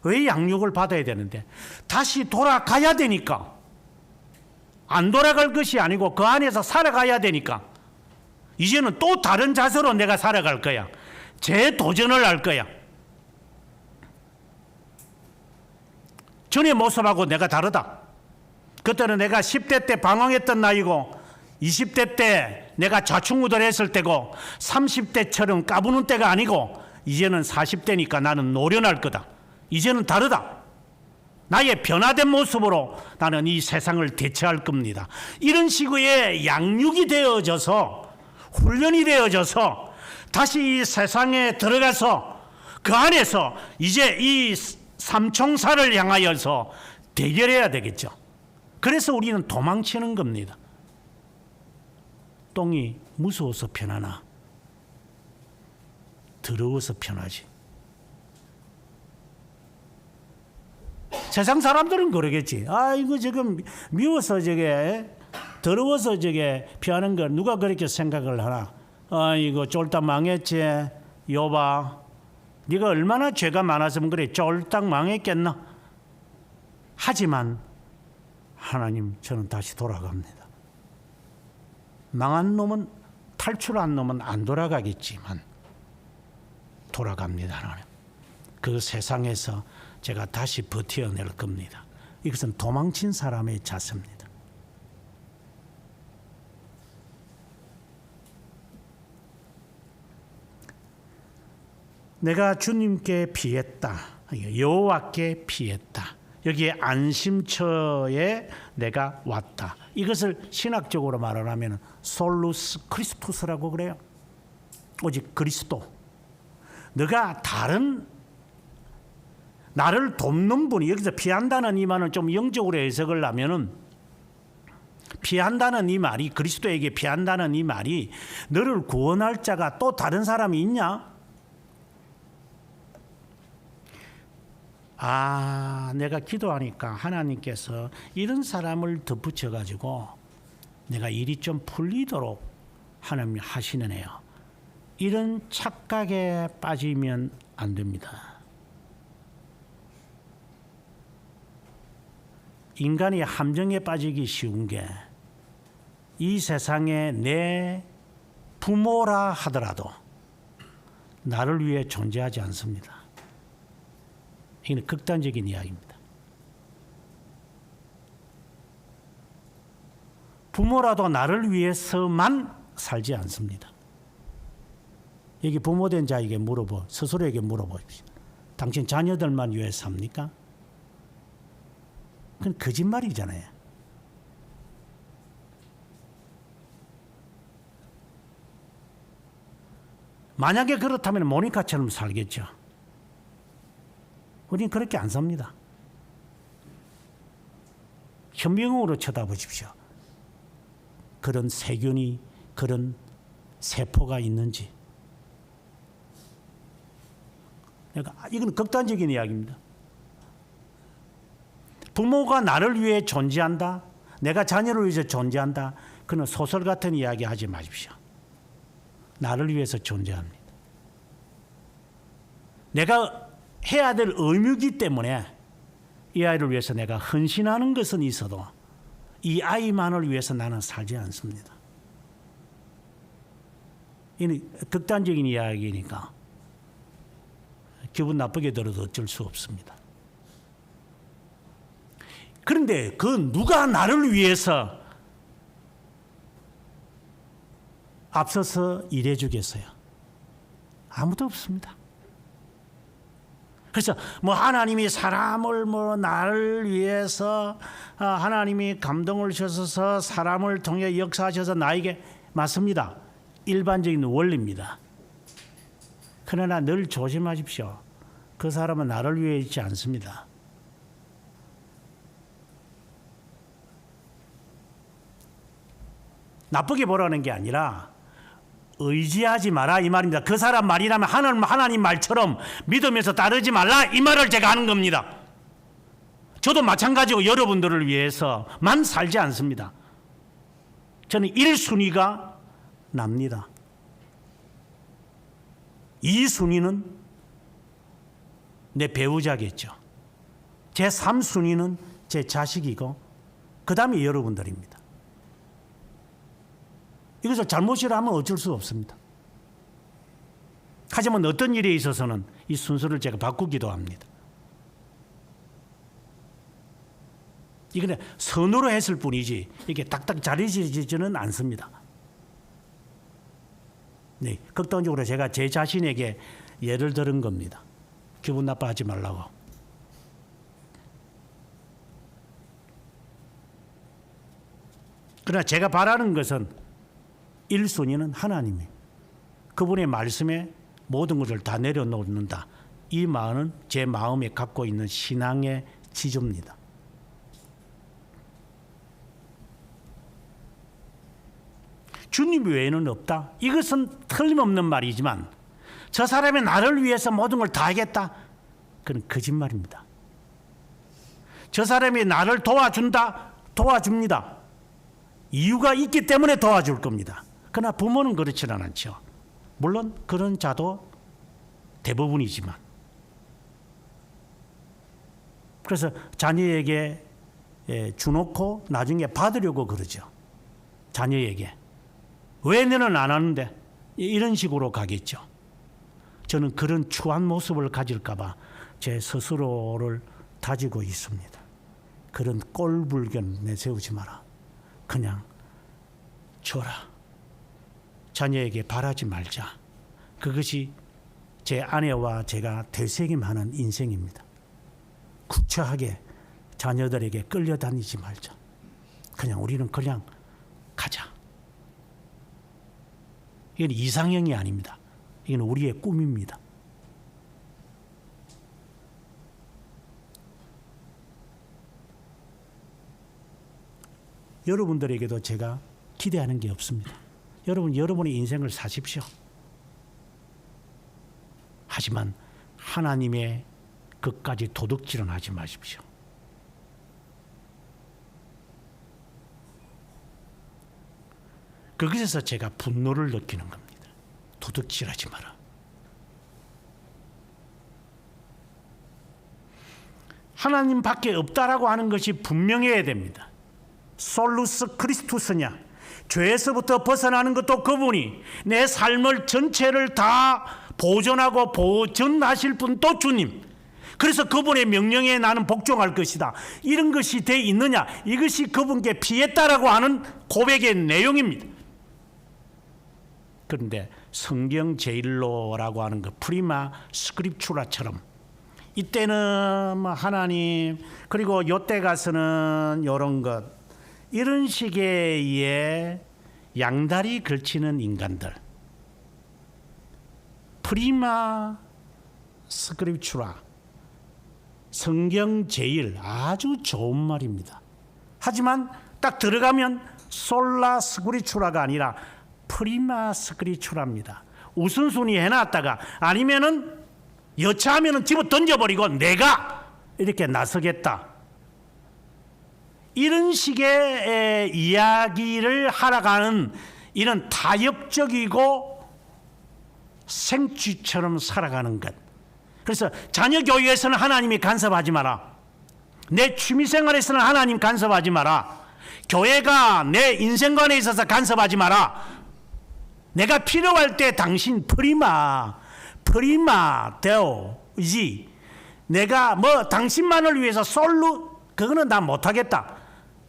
왜 양육을 받아야 되는데? 다시 돌아가야 되니까. 안 돌아갈 것이 아니고 그 안에서 살아가야 되니까. 이제는 또 다른 자세로 내가 살아갈 거야. 재도전을 할 거야. 전의 모습하고 내가 다르다. 그때는 내가 10대 때 방황했던 나이고 20대 때 내가 좌충우돌했을 때고 30대처럼 까부는 때가 아니고 이제는 40대니까 나는 노련할 거다. 이제는 다르다. 나의 변화된 모습으로 나는 이 세상을 대처할 겁니다. 이런 식의 양육이 되어져서 훈련이 되어져서 다시 이 세상에 들어가서 그 안에서 이제 이 삼총사를 향하여서 대결해야 되겠죠. 그래서 우리는 도망치는 겁니다. 똥이 무서워서 편하나 더러워서 편하지. 세상 사람들은 그러겠지. 아, 이거 지금 미워서 저게 더러워서 저게 피하는 걸 누가 그렇게 생각을 하나. 아, 이거 쫄딱 망했지. 여봐, 네가 얼마나 죄가 많았으면 그래 쫄딱 망했겠나. 하지만 하나님, 저는 다시 돌아갑니다. 망한 놈은, 탈출한 놈은 안 돌아가겠지만 돌아갑니다. 하나님, 그 세상에서 제가 다시 버텨낼 겁니다. 이것은 도망친 사람의 자세입니다. 내가 주님께 피했다. 여호와께 피했다. 여기에 안심처에 내가 왔다. 이것을 신학적으로 말을 하면 솔루스 크리스투스라고 그래요. 오직 그리스도. 너가 다른 나를 돕는 분이, 여기서 피한다는 이 말은 좀 영적으로 해석을 하면은, 피한다는 이 말이, 그리스도에게 피한다는 이 말이 너를 구원할 자가 또 다른 사람이 있냐? 아, 내가 기도하니까 하나님께서 이런 사람을 덧붙여 가지고 내가 일이 좀 풀리도록 하나님이 하시네요. 이런 착각에 빠지면 안 됩니다. 인간이 함정에 빠지기 쉬운 게, 이 세상에 내 부모라 하더라도 나를 위해 존재하지 않습니다. 이건 극단적인 이야기입니다. 부모라도 나를 위해서만 살지 않습니다. 여기 부모된 자에게 스스로에게 물어보십시오. 당신 자녀들만 위해서 삽니까? 그건 거짓말이잖아요. 만약에 그렇다면 모니카처럼 살겠죠. 우리는 그렇게 안 삽니다. 현명으로 쳐다보십시오. 그런 세균이, 그런 세포가 있는지. 그러니까 이건 극단적인 이야기입니다. 부모가 나를 위해 존재한다, 내가 자녀를 위해서 존재한다, 그는 소설 같은 이야기 하지 마십시오. 나를 위해서 존재합니다. 내가 해야 될 의무이기 때문에 이 아이를 위해서 내가 헌신하는 것은 있어도 이 아이만을 위해서 나는 살지 않습니다. 이 극단적인 이야기니까 기분 나쁘게 들어도 어쩔 수 없습니다. 그런데 그 누가 나를 위해서 앞서서 일해 주겠어요? 아무도 없습니다. 그래서 하나님이 사람을 나를 위해서 하나님이 감동을 주셔서 사람을 통해 역사하셔서 나에게, 맞습니다. 일반적인 원리입니다. 그러나 늘 조심하십시오. 그 사람은 나를 위해 있지 않습니다. 나쁘게 보라는 게 아니라 의지하지 마라 이 말입니다. 그 사람 말이라면 하나님 말처럼 믿으면서 따르지 말라 이 말을 제가 하는 겁니다. 저도 마찬가지고 여러분들을 위해서만 살지 않습니다. 저는 1순위가 납니다. 2순위는 내 배우자겠죠. 제 3순위는 제 자식이고 그 다음에 여러분들입니다. 이것을 잘못이라 하면 어쩔 수 없습니다. 하지만 어떤 일에 있어서는 이 순서를 제가 바꾸기도 합니다. 이건 선으로 했을 뿐이지 이게 딱딱 자리지지는 않습니다. 네, 극단적으로 제가 제 자신에게 예를 들은 겁니다. 기분 나빠하지 말라고. 그러나 제가 바라는 것은 1순위는 하나님이 그분의 말씀에 모든 것을 다 내려놓는다. 이 마음은 제 마음에 갖고 있는 신앙의 지조입니다. 주님 외에는 없다. 이것은 틀림없는 말이지만 저 사람이 나를 위해서 모든 걸 다 하겠다. 그건 거짓말입니다. 저 사람이 나를 도와준다. 도와줍니다. 이유가 있기 때문에 도와줄 겁니다. 그러나 부모는 그렇지는 않죠. 물론 그런 자도 대부분이지만. 그래서 자녀에게 주놓고 나중에 받으려고 그러죠. 자녀에게. 왜 너는 안 하는데? 이런 식으로 가겠죠. 저는 그런 추한 모습을 가질까 봐 제 스스로를 다지고 있습니다. 그런 꼴불견 내세우지 마라. 그냥 줘라. 자녀에게 바라지 말자. 그것이 제 아내와 제가 되새김하는 인생입니다. 구차하게 자녀들에게 끌려다니지 말자. 그냥 우리는 그냥 가자. 이건 이상형이 아닙니다. 이건 우리의 꿈입니다. 여러분들에게도 제가 기대하는 게 없습니다. 여러분의 인생을 사십시오. 하지만 하나님의 것까지 도둑질은 하지 마십시오. 거기서 제가 분노를 느끼는 겁니다. 도둑질하지 마라. 하나님 밖에 없다라고 하는 것이 분명해야 됩니다. 솔루스 크리스투스냐? 죄에서부터 벗어나는 것도 그분이, 내 삶을 전체를 다 보존하고 보전하실 분 또 주님. 그래서 그분의 명령에 나는 복종할 것이다. 이런 것이 돼 있느냐? 이것이 그분께 피했다라고 하는 고백의 내용입니다. 그런데 성경 제일로라고 하는 그 프리마 스크립추라처럼 이때는 하나님, 그리고 요때 가서는 이런 것, 이런 식의 양다리 걸치는 인간들, 프리마 스크립추라, 성경 제일, 아주 좋은 말입니다. 하지만 딱 들어가면 솔라 스크립추라가 아니라 프리마 스크립추라입니다. 우선순위 해놨다가 아니면은 여차하면은 집어 던져버리고 내가 이렇게 나서겠다. 이런 식의 이야기를 하러가는 이런 타협적이고 생쥐처럼 살아가는 것. 그래서 자녀 교육에서는 하나님이 간섭하지 마라. 내 취미생활에서는 하나님 간섭하지 마라. 교회가 내 인생관에 있어서 간섭하지 마라. 내가 필요할 때 당신 프리마 되어지. 내가 당신만을 위해서 그거는 나 못하겠다.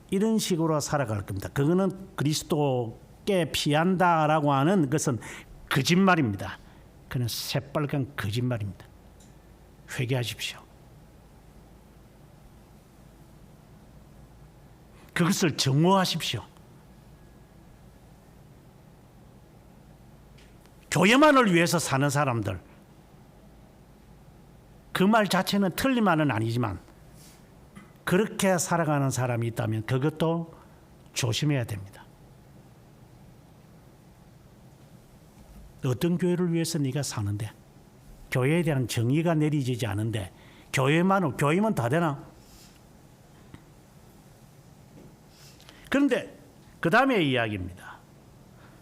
이런 식으로 살아갈 겁니다. 그거는 그리스도께 피한다라고 하는 것은 거짓말입니다. 그는 새빨간 거짓말입니다. 회개하십시오. 그것을 정오하십시오. 교회만을 위해서 사는 사람들, 그 말 자체는 틀린 말은 아니지만 그렇게 살아가는 사람이 있다면 그것도 조심해야 됩니다. 어떤 교회를 위해서 네가 사는데? 교회에 대한 정의가 내리지지 않은데 교회만 다 되나? 그런데 그 다음에 이야기입니다.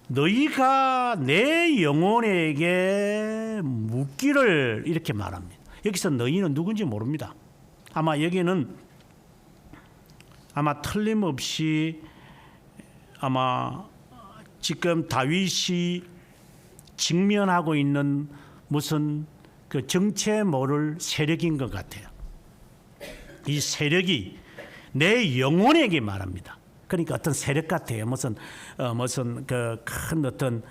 너희가 내 영혼에게 묻기를 이렇게 말합니다. 여기서 너희는 누군지 모릅니다. 아마 여기는 틀림없이 지금 다윗이 직면하고 있는 무슨 그 정체 모를 세력인 것 같아요. 이 세력이 내 영혼에게 말합니다. 그러니까 어떤 세력 같아요. 무슨 그 큰 어떤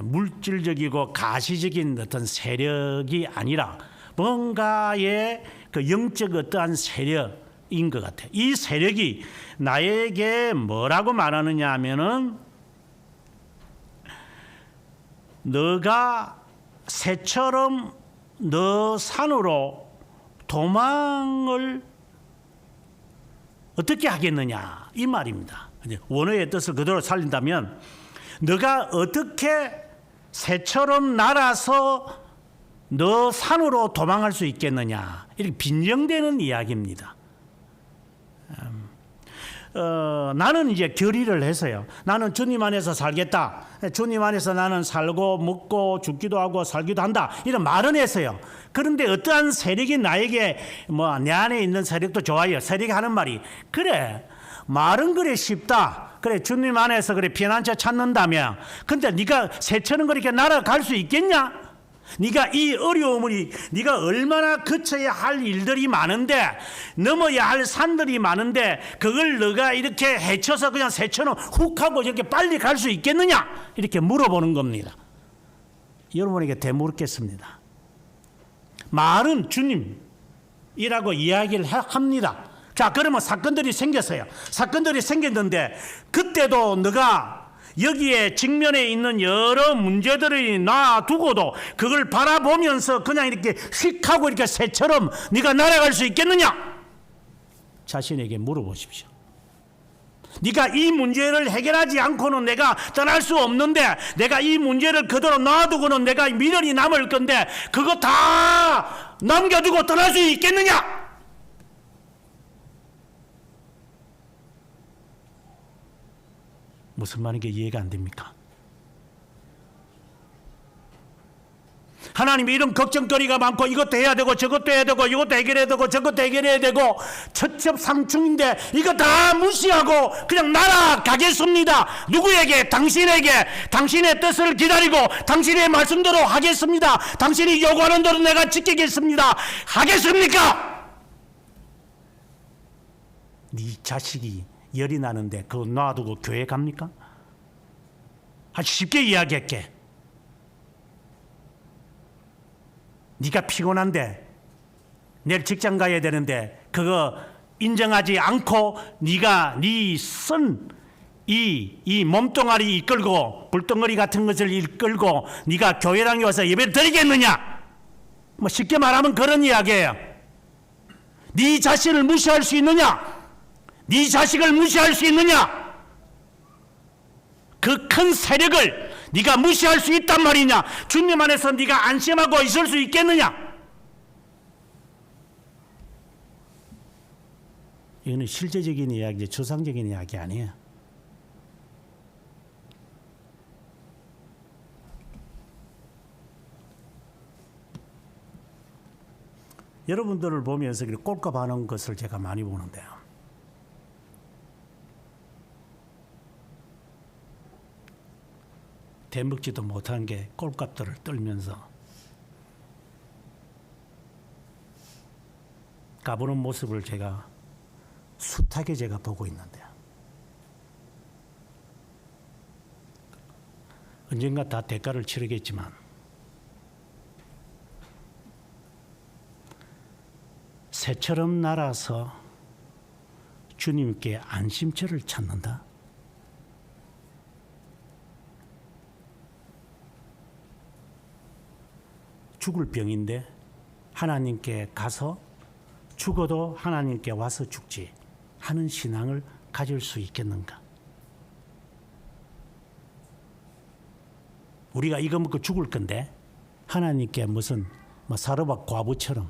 물질적이고 가시적인 어떤 세력이 아니라 뭔가의 그 영적 어떠한 세력인 것 같아요. 이 세력이 나에게 뭐라고 말하느냐 하면은 너가 새처럼 너 산으로 도망을 어떻게 하겠느냐 이 말입니다. 원어의 뜻을 그대로 살린다면 너가 어떻게 새처럼 날아서 너 산으로 도망할 수 있겠느냐 이렇게 빈정되는 이야기입니다. 나는 이제 결의를 해서요. 나는 주님 안에서 살겠다. 주님 안에서 나는 살고 먹고 죽기도 하고 살기도 한다. 이런 말은 했어요. 그런데 어떠한 세력이 나에게 내 안에 있는 세력도 좋아요. 세력이 하는 말이 그래 말은 그래 쉽다. 그래 주님 안에서 그래 피난처 찾는다며. 근데 네가 새처럼 그렇게 날아갈 수 있겠냐? 네가 이 어려움을 네가 얼마나 거쳐야 할 일들이 많은데 넘어야 할 산들이 많은데 그걸 너가 이렇게 헤쳐서 그냥 새처럼 훅 하고 이렇게 빨리 갈 수 있겠느냐 이렇게 물어보는 겁니다. 여러분에게 되물겠습니다. 말은 주님이라고 이야기를 합니다. 자, 그러면 사건들이 생겼어요. 사건들이 생겼는데 그때도 너가 여기에 직면에 있는 여러 문제들을 놔두고도 그걸 바라보면서 그냥 이렇게 휙 하고 이렇게 새처럼 네가 날아갈 수 있겠느냐? 자신에게 물어보십시오. 네가 이 문제를 해결하지 않고는 내가 떠날 수 없는데 내가 이 문제를 그대로 놔두고는 내가 미련이 남을 건데 그거 다 남겨두고 떠날 수 있겠느냐? 무슨 말인지 이해가 안 됩니까? 하나님이 이런 걱정거리가 많고 이것도 해야 되고 저것도 해야 되고 이것도 해결해야 되고 저것도 해결해야 되고 처첩상중인데 이거 다 무시하고 그냥 날아가겠습니다. 누구에게? 당신에게. 당신의 뜻을 기다리고 당신의 말씀대로 하겠습니다. 당신이 요구하는 대로 내가 지키겠습니다. 하겠습니까? 네 자식이 열이 나는데 그거 놔두고 교회 갑니까? 아주 쉽게 이야기할게. 네가 피곤한데 내일 직장 가야 되는데 그거 인정하지 않고 네가 네 쓴 이 몸뚱아리 이끌고 불덩어리 같은 것을 이끌고 네가 교회랑에 와서 예배를 드리겠느냐? 뭐 쉽게 말하면 그런 이야기예요. 네 자신을 무시할 수 있느냐? 네 자식을 무시할 수 있느냐? 그 큰 세력을 네가 무시할 수 있단 말이냐? 주님 안에서 네가 안심하고 있을 수 있겠느냐? 이거는 실제적인 이야기지 추상적인 이야기 아니에요. 여러분들을 보면서 꼴값하는 것을 제가 많이 보는데요. 대먹지도 못한 게 꼴값들을 떨면서 가보는 모습을 제가 숱하게 제가 보고 있는데요. 언젠가 다 대가를 치르겠지만 새처럼 날아서 주님께 안심처를 찾는다. 죽을 병인데 하나님께 가서 죽어도 하나님께 와서 죽지 하는 신앙을 가질 수 있겠는가? 우리가 이거 먹고 죽을 건데 하나님께 무슨 뭐 사르밧 과부처럼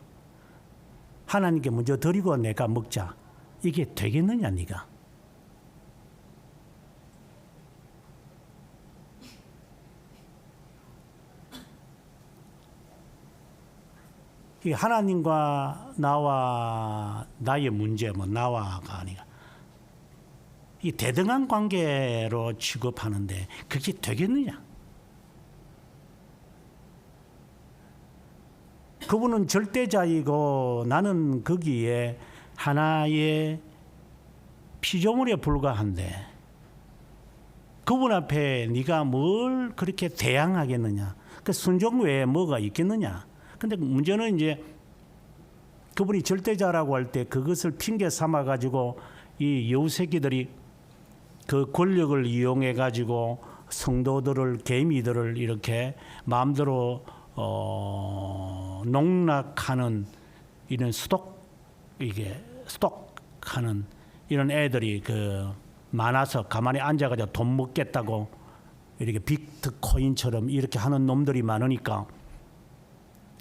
하나님께 먼저 드리고 내가 먹자. 이게 되겠느냐 네가. 이 하나님과 나와 나의 문제 뭐 나와가 아니라 이 대등한 관계로 취급하는데 그게 되겠느냐? 그분은 절대자이고 나는 거기에 하나의 피조물에 불과한데 그분 앞에 네가 뭘 그렇게 대항하겠느냐? 그 순종 외에 뭐가 있겠느냐? 근데 문제는 이제 그분이 절대자라고 할 때 그것을 핑계 삼아 가지고 이 여우새끼들이 그 권력을 이용해 가지고 성도들을 개미들을 이렇게 마음대로 농락하는 이런 스톡하는 이런 애들이 그 많아서 가만히 앉아가지고 돈 먹겠다고 이렇게 비트코인처럼 이렇게 하는 놈들이 많으니까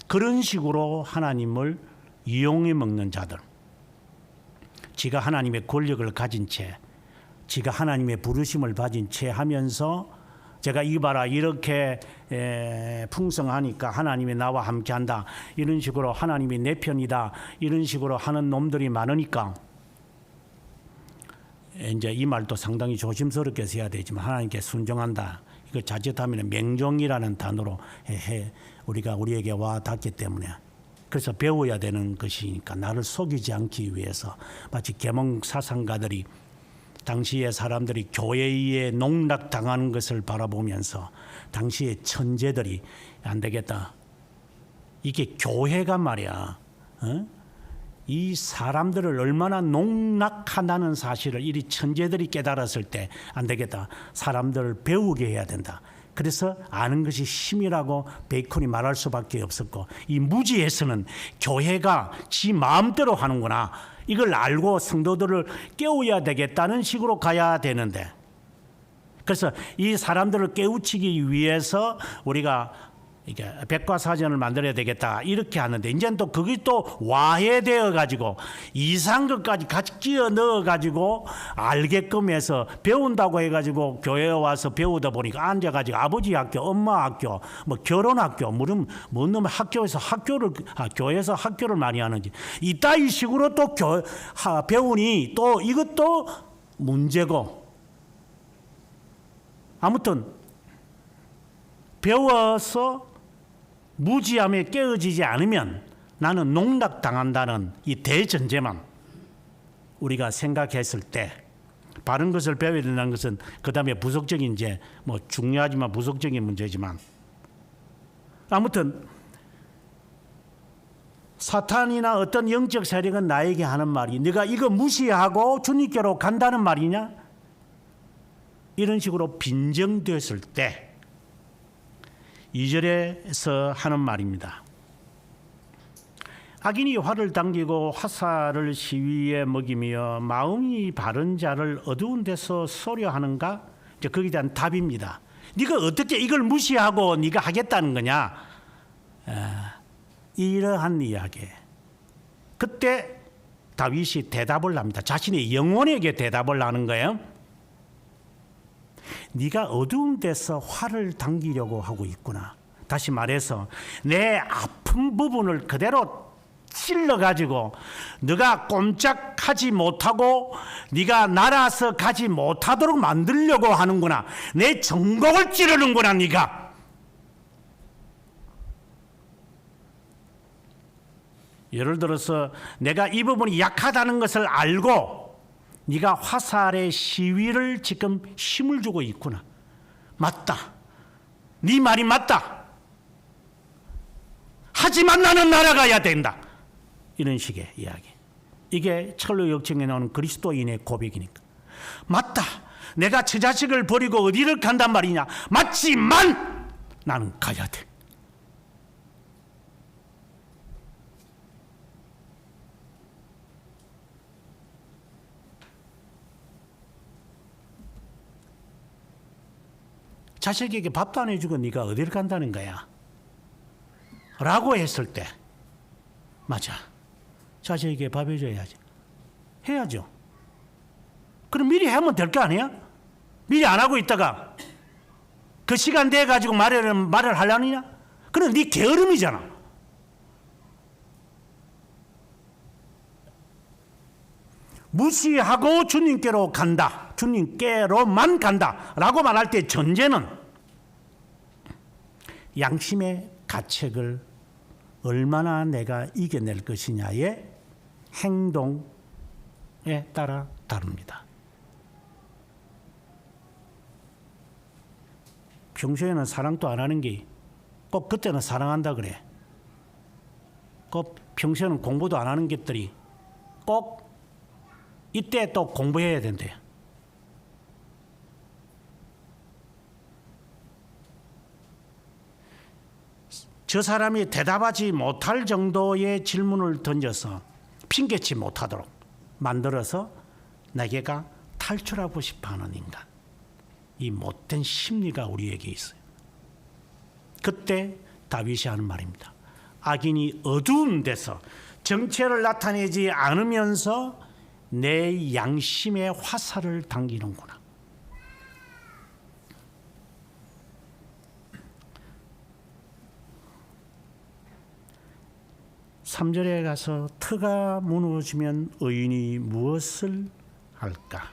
그런 식으로 하나님을 이용해 먹는 자들, 지가 하나님의 권력을 가진 채, 지가 하나님의 부르심을 가진 채 하면서 제가 이봐라 이렇게 풍성하니까 하나님이 나와 함께한다 이런 식으로 하나님이 내 편이다 이런 식으로 하는 놈들이 많으니까 이제 이 말도 상당히 조심스럽게 해야 되지만 하나님께 순종한다. 이거 자칫하면 맹종이라는 단어로 우리가 우리에게 와 닿기 때문에 그래서 배워야 되는 것이니까 나를 속이지 않기 위해서 마치 계몽 사상가들이 당시의 사람들이 교회에 농락당하는 것을 바라보면서 당시의 천재들이 안 되겠다. 이게 교회가 말이야. 이 사람들을 얼마나 농락한다는 사실을 이 천재들이 깨달았을 때 안 되겠다. 사람들을 배우게 해야 된다. 그래서 아는 것이 힘이라고 베이컨이 말할 수밖에 없었고 이 무지에서는 교회가 지 마음대로 하는구나. 이걸 알고 성도들을 깨워야 되겠다는 식으로 가야 되는데 그래서 이 사람들을 깨우치기 위해서 우리가 이게 백과사전을 만들어야 되겠다 이렇게 하는데 이제는 또 그게 또 와해되어 가지고 이상한 것까지 같이 끼워 넣어 가지고 알게끔 해서 배운다고 해 가지고 교회에 와서 배우다 보니까 앉아 가지고 아버지 학교, 엄마 학교, 뭐 결혼 학교, 물론 뭔 놈의 학교에서 교회에서 학교를 많이 하는지 이따위 식으로 또 배우니 또 이것도 문제고 아무튼 배워서 무지함에 깨어지지 않으면 나는 농락당한다는 이 대전제만 우리가 생각했을 때 바른 것을 배워야 된다는 것은 그 다음에 부속적인 이제 뭐 중요하지만 부속적인 문제지만 아무튼 사탄이나 어떤 영적 세력은 나에게 하는 말이 네가 이거 무시하고 주님께로 간다는 말이냐 이런 식으로 빈정됐을 때 2절에서 하는 말입니다. 악인이 활을 당기고 화살을 시위에 먹이며 마음이 바른 자를 어두운 데서 쏘려하는가? 이제 거기에 대한 답입니다. 네가 어떻게 이걸 무시하고 네가 하겠다는 거냐? 이러한 이야기. 그때 다윗이 대답을 합니다. 자신의 영혼에게 대답을 하는 거예요. 네가 어두운 데서 활을 당기려고 하고 있구나. 다시 말해서 내 아픈 부분을 그대로 찔러가지고 네가 꼼짝하지 못하고 네가 날아서 가지 못하도록 만들려고 하는구나. 내 전곡을 찌르는구나 네가. 예를 들어서 내가 이 부분이 약하다는 것을 알고 네가 화살의 시위를 지금 힘을 주고 있구나. 맞다. 네 말이 맞다. 하지만 나는 날아가야 된다. 이런 식의 이야기. 이게 철로 역정에 나오는 그리스도인의 고백이니까. 맞다. 내가 저 자식을 버리고 어디를 간단 말이냐. 맞지만 나는 가야 돼. 자식에게 밥도 안 해주고 네가 어디를 간다는 거야? 라고 했을 때 맞아. 자식에게 밥 해줘야지. 해야죠. 그럼 미리 하면 될 거 아니야? 미리 안 하고 있다가 그 시간 돼가지고 말을 하려느냐? 그럼 네 게으름이잖아. 무시하고 주님께로 간다. 주님께로만 간다. 라고 말할 때 전제는 양심의 가책을 얼마나 내가 이겨낼 것이냐의 행동에 따라 다릅니다. 평소에는 사랑도 안 하는 게 꼭 그때는 사랑한다 그래. 꼭 평소에는 공부도 안 하는 것들이 꼭 이때 또 공부해야 된대. 저 사람이 대답하지 못할 정도의 질문을 던져서 핑계치 못하도록 만들어서 내게가 탈출하고 싶어하는 인간. 이 못된 심리가 우리에게 있어요. 그때 다윗이 하는 말입니다. 악인이 어두운 데서 정체를 나타내지 않으면서 내 양심의 화살을 당기는구나. (3절에) 가서 터가 무너지면 의인이 무엇을 할까?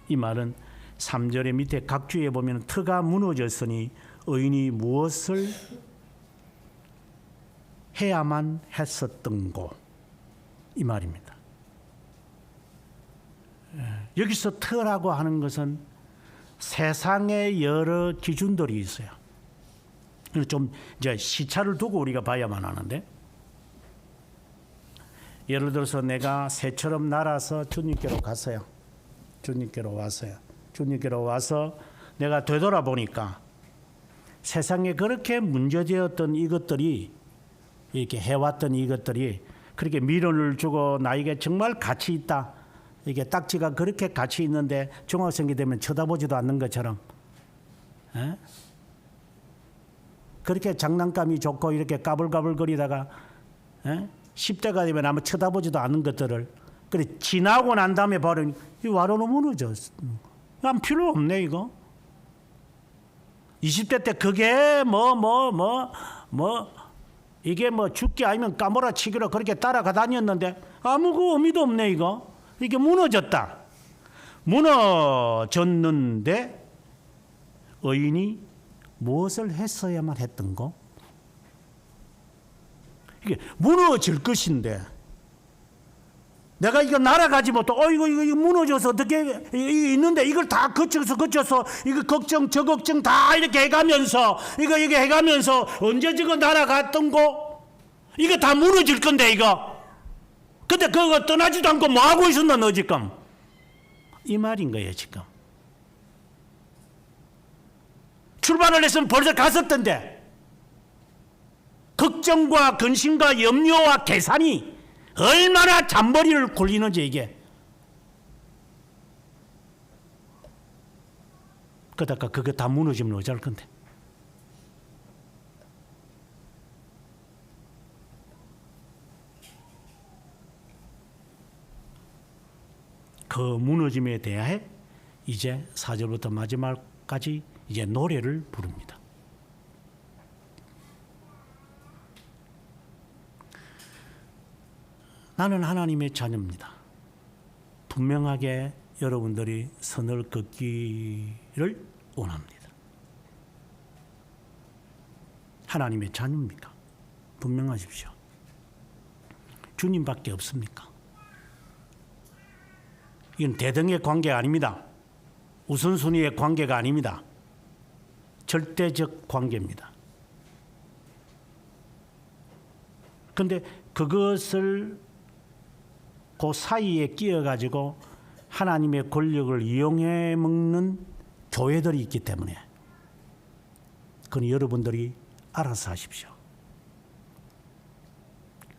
이 말은 3절의 밑에 각주에 보면 터가 무너졌으니 의인이 무엇을 해야만 했었던고, 이 말입니다. 여기서 터라고 하는 것은 세상의 여러 기준들이 있어요. 좀 이제 시차를 두고 우리가 봐야만 하는데, 예를 들어서 내가 새처럼 날아서 주님께로 갔어요. 주님께로 왔어요. 주님께로 와서 내가 되돌아보니까 세상에 그렇게 문제되었던 이것들이, 이렇게 해왔던 이것들이 그렇게 미련을 주고 나에게 정말 가치 있다. 이게 딱지가 그렇게 가치 있는데 중학생이 되면 쳐다보지도 않는 것처럼, 에? 그렇게 장난감이 좋고 이렇게 까불까불거리다가 10대가 되면 아마 쳐다보지도 않는 것들을 그래 지나고 난 다음에 바로 이 와로는 무너졌어. 난 필요 없네 이거. 20대 때 그게 이게 뭐 죽기 아니면 까무라 치기로 그렇게 따라가 다녔는데 아무 그 의미도 없네 이거. 이게 무너졌다. 무너졌는데 의인이 무엇을 했어야만 했던고? 이게 무너질 것인데 내가 이거 날아가지 못해. 이거 무너져서 어떻게 이거 있는데 이걸 다 거쳐서 이거 걱정 저 걱정 다 이렇게 해가면서 이거 해가면서 언제 저거 날아갔던 거 이거 다 무너질 건데 이거. 근데 그거 떠나지도 않고 뭐 하고 있었나 너 지금? 이 말인 거예요 지금. 출발을 했으면 벌써 갔었던데. 걱정과 근심과 염려와 계산이 얼마나 잔머리를 굴리는지 이게. 그러다가 그거 다 무너지면 어쩔 건데. 그 무너짐에 대해 이제 4절부터 마지막까지 이제 노래를 부릅니다. 나는 하나님의 자녀입니다. 분명하게 여러분들이 선을 긋기를 원합니다. 하나님의 자녀입니까? 분명하십시오. 주님밖에 없습니까? 이건 대등의 관계가 아닙니다. 우선순위의 관계가 아닙니다. 절대적 관계입니다. 그런데 그것을 그 사이에 끼어가지고 하나님의 권력을 이용해 먹는 교회들이 있기 때문에 그건 여러분들이 알아서 하십시오.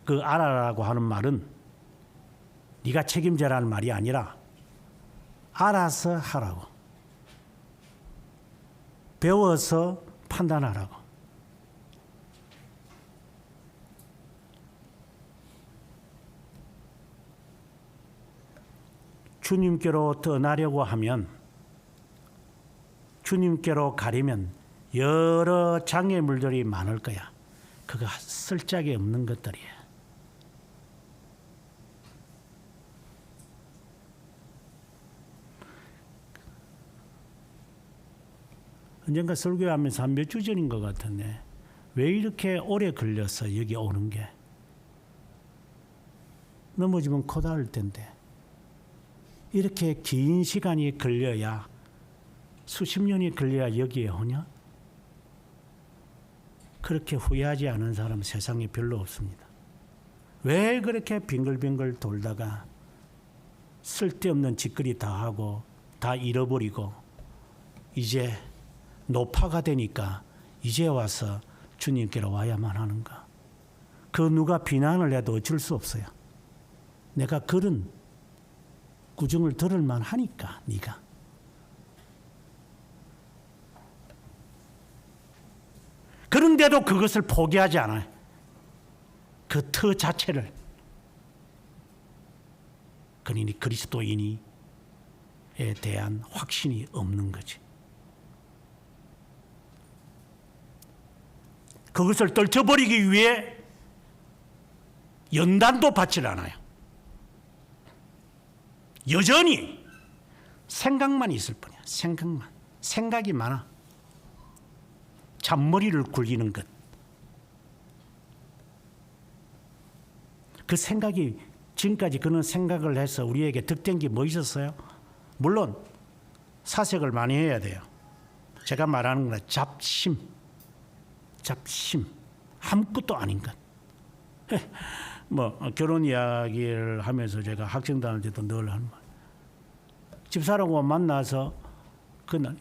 그 알아라고 하는 말은 네가 책임져라는 말이 아니라 알아서 하라고. 배워서 판단하라고. 주님께로 떠나려고 하면, 주님께로 가려면 여러 장애물들이 많을 거야. 그거 쓸 짝이 없는 것들이야. 언젠가 설교하면서 한 몇 주 전인 것 같은데 왜 이렇게 오래 걸렸어 여기 오는 게. 넘어지면 코 닿을 텐데 이렇게 긴 시간이 걸려야, 수십 년이 걸려야 여기에 오냐? 그렇게 후회하지 않은 사람 세상에 별로 없습니다. 왜 그렇게 빙글빙글 돌다가 쓸데없는 짓거리 다 하고 다 잃어버리고 이제 노파가 되니까 이제 와서 주님께로 와야만 하는가? 그 누가 비난을 해도 어쩔 수 없어요. 내가 그런 구정을 들을 만하니까 네가. 그런데도 그것을 포기하지 않아요. 그 터 자체를. 그러니 그리스도인이에 대한 확신이 없는 거지. 그것을 떨쳐버리기 위해 연단도 받질 않아요. 여전히 생각만 있을 뿐이야. 생각만. 생각이 많아. 잔머리를 굴리는 것. 그 생각이, 지금까지 그런 생각을 해서 우리에게 득된 게 뭐 있었어요? 물론 사색을 많이 해야 돼요. 제가 말하는 건 잡심. 아무것도 아닌 것. 뭐 결혼 이야기를 하면서 제가 학생 다닐 때도 늘 하는 말. 집사람과 만나서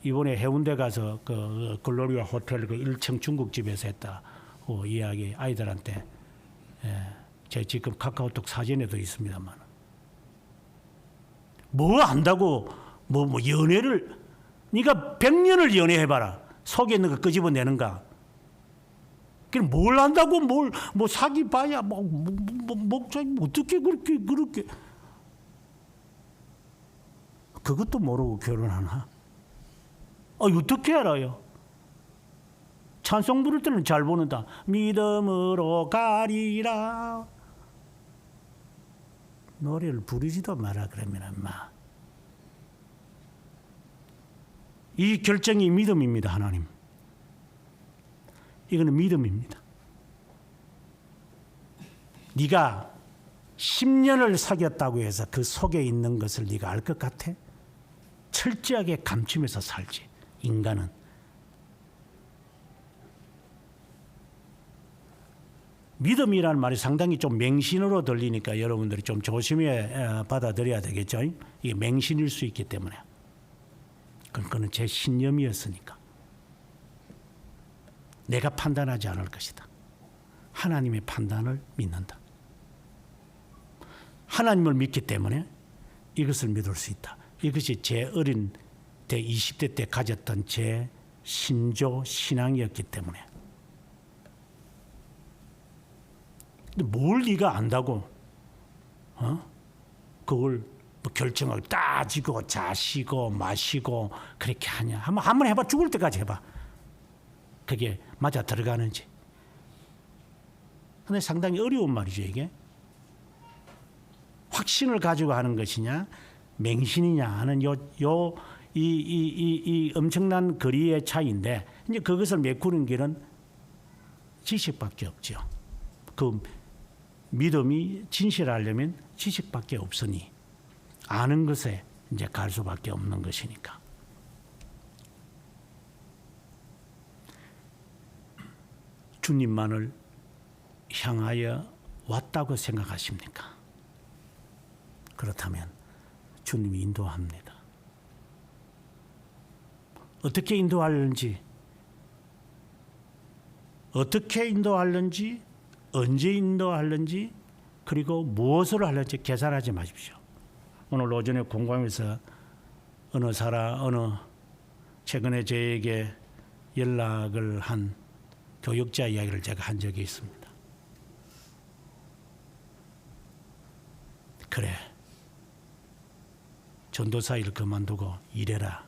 이번에 해운대 가서 그 글로리아 호텔 그 1층 중국집에서 했다고 이야기 아이들한테, 제 지금 카카오톡 사진에도 있습니다만, 뭐 안다고 뭐 연애를, 네가 100년을 연애해봐라. 속에 있는 거 끄집어내는가? 그럼 뭘 안다고 뭐 사기 봐야 어떻게 그렇게 그것도 모르고 결혼하나? 어떻게 알아요? 찬송 부를 때는 잘 부른다. 믿음으로 가리라. 노래를 부르지도 마라 그러면 마. 이 결정이 믿음입니다. 하나님. 이거는 믿음입니다. 네가 10년을 사귀었다고 해서 그 속에 있는 것을 네가 알 것 같아? 철저하게 감추면서 살지. 인간은. 믿음이라는 말이 상당히 좀 맹신으로 들리니까 여러분들이 좀 조심해 받아들여야 되겠죠. 이게 맹신일 수 있기 때문에. 그거는 제 신념이었으니까. 내가 판단하지 않을 것이다. 하나님의 판단을 믿는다. 하나님을 믿기 때문에 이것을 믿을 수 있다. 이것이 제 어린 때 20대 때 가졌던 제 신조 신앙이었기 때문에. 근데 뭘 네가 안다고 그걸 뭐 결정을 따지고 자시고 마시고 그렇게 하냐. 한번 해봐. 죽을 때까지 해봐. 그게 맞아 들어가는지. 근데 상당히 어려운 말이죠, 이게. 확신을 가지고 하는 것이냐, 맹신이냐 하는 이 엄청난 거리의 차이인데, 이제 그것을 메꾸는 길은 지식밖에 없죠. 그 믿음이 진실하려면 지식밖에 없으니 아는 것에 이제 갈 수밖에 없는 것이니까. 주님만을 향하여 왔다고 생각하십니까? 그렇다면 주님이 인도합니다. 어떻게 인도하는지, 언제 인도하는지, 그리고 무엇을 하는지 계산하지 마십시오. 오늘 오전에 공부하면서 최근에 저에게 연락을 한 교역자 이야기를 제가 한 적이 있습니다. 그래, 전도사 일 그만두고 일해라.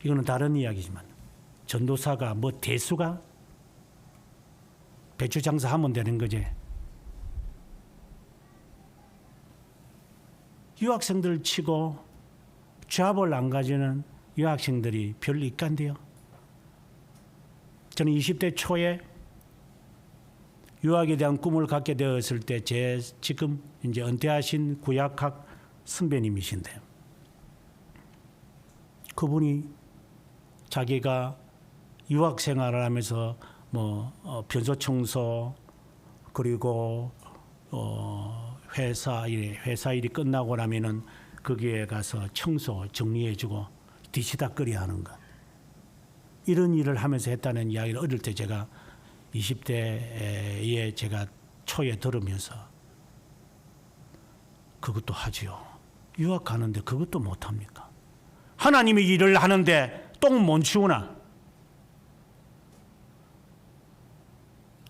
이거는 다른 이야기지만 전도사가 뭐 대수가 배추 장사하면 되는 거지. 유학생들 치고 잡을 안 가지는 유학생들이 별로 있간데요. 저는 20대 초에 유학에 대한 꿈을 갖게 되었을 때 제 지금 이제 은퇴하신 구약학 선배님이신데 그분이 자기가 유학 생활을 하면서 변소 청소 그리고 회사 일이 끝나고 나면은 거기에 가서 청소 정리해주고 뒤치다거리 하는 것 이런 일을 하면서 했다는 이야기를 어릴 때 제가 20대에 제가 초에 들으면서 그것도 하지요. 유학 가는데 그것도 못합니까? 하나님이 일을 하는데 똥 못 치우나?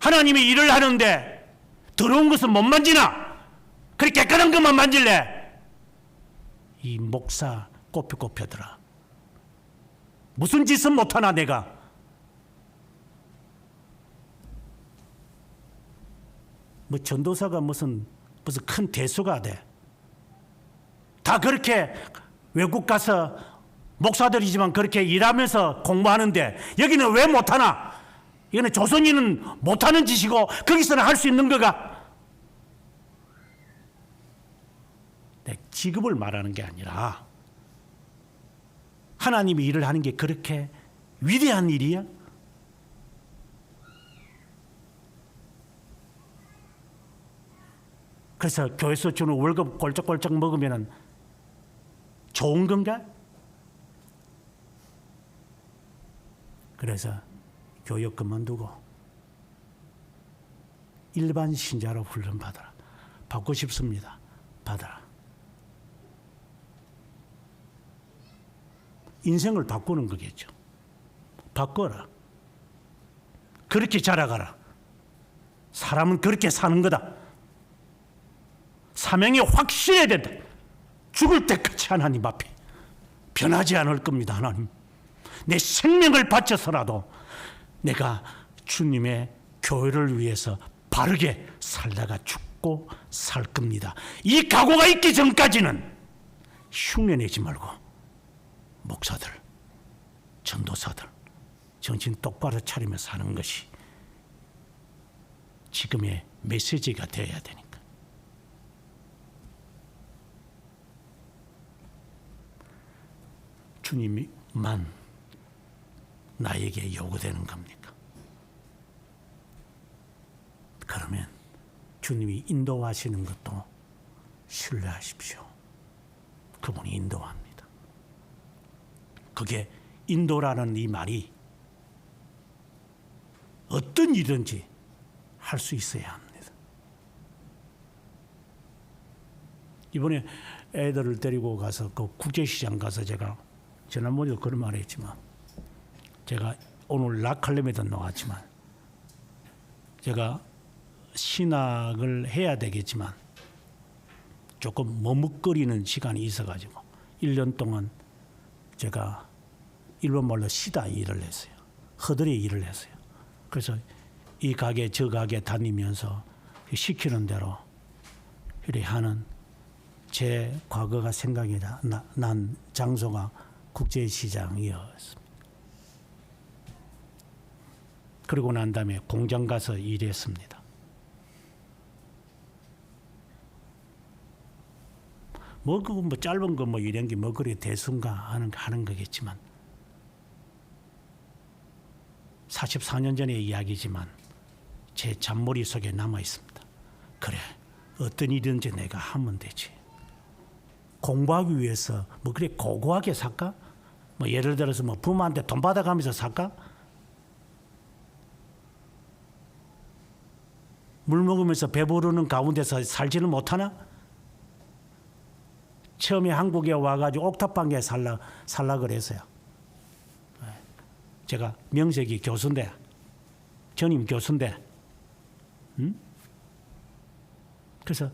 하나님이 일을 하는데 더러운 것은 못 만지나? 그래 깨끗한 것만 만질래? 이 목사 꼽혀더라. 무슨 짓은 못하나 내가? 뭐 전도사가 무슨 큰 대수가 돼. 다 그렇게 외국 가서 목사들이지만 그렇게 일하면서 공부하는데 여기는 왜 못하나? 이거는 조선인은 못하는 짓이고 거기서는 할 수 있는 거가. 내 직업을 말하는 게 아니라 하나님이 일을 하는 게 그렇게 위대한 일이야? 그래서 교회에서 주는 월급 꼴짝꼴짝 먹으면 좋은 건가? 그래서 교역 그만두고 일반 신자로 훈련 받아라. 받고 싶습니다. 받아라. 인생을 바꾸는 거겠죠. 바꿔라. 그렇게 자라가라. 사람은 그렇게 사는 거다. 사명이 확실해야 된다. 죽을 때까지 하나님 앞에 변하지 않을 겁니다. 하나님. 내 생명을 바쳐서라도 내가 주님의 교회를 위해서 바르게 살다가 죽고 살 겁니다. 이 각오가 있기 전까지는 흉내내지 말고 목사들, 전도사들 정신 똑바로 차리며 사는 것이 지금의 메시지가 되어야 되니까. 주님만 나에게 요구되는 겁니까? 그러면 주님이 인도하시는 것도 신뢰하십시오. 그분이 인도합니다. 그게 인도라는 이 말이 어떤 일든지 할 수 있어야 합니다. 이번에 애들을 데리고 가서 그 국제시장 가서 제가 지난번에도 그런 말을 했지만 제가 오늘 라칼렘에도 나왔지만 제가 신학을 해야 되겠지만 조금 머뭇거리는 시간이 있어가지고 1년 동안 제가 일본 말로 시다 일을 했어요. 허들의 일을 했어요. 그래서 이 가게 저 가게 다니면서 시키는 대로 이렇게 하는 제 과거가 생각이 난 장소가 국제시장이었습니다. 그러고 난 다음에 공장 가서 일했습니다. 뭐 짧은 거 이런 게 그리 대수인가 하는 거겠지만 44년 전의 이야기지만 제 잔머리 속에 남아 있습니다. 그래, 어떤 일이든지 내가 하면 되지. 공부하기 위해서 그래 고고하게 살까? 예를 들어서 부모한테 돈 받아가면서 살까? 물 먹으면서 배부르는 가운데서 살지는 못하나? 처음에 한국에 와가지고 옥탑방에 살라 그래서요. 제가 명색이 교수인데, 전임 교수인데, 그래서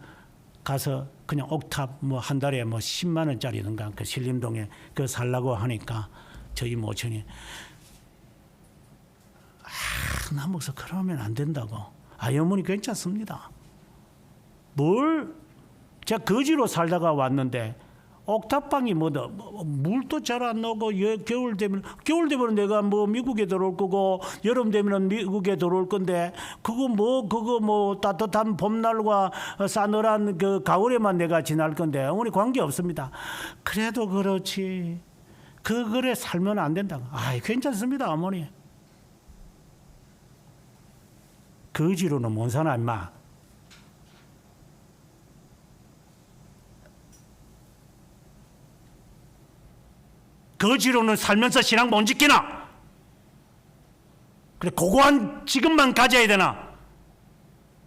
가서 그냥 옥탑 뭐 한 달에 뭐 10만 원짜리든가 그 신림동에 그 살라고 하니까 저희 모친이 나 먹어서 그러면 안 된다고. 어머니 괜찮습니다. 뭘 제가 거지로 살다가 왔는데 옥탑방이 뭐다 물도 잘 안 나오고 겨울 되면 내가 뭐 미국에 들어올 거고 여름 되면 미국에 들어올 건데 그거 뭐 따뜻한 봄날과 싸늘한 그 가을에만 내가 지날 건데 어머니 관계 없습니다. 그래도 그렇지 그래 살면 안 된다고. 괜찮습니다 어머니. 거지로는 못 사나 임마. 거지로는 살면서 신앙 못 지키나? 그래 고고한 직업만 가져야 되나?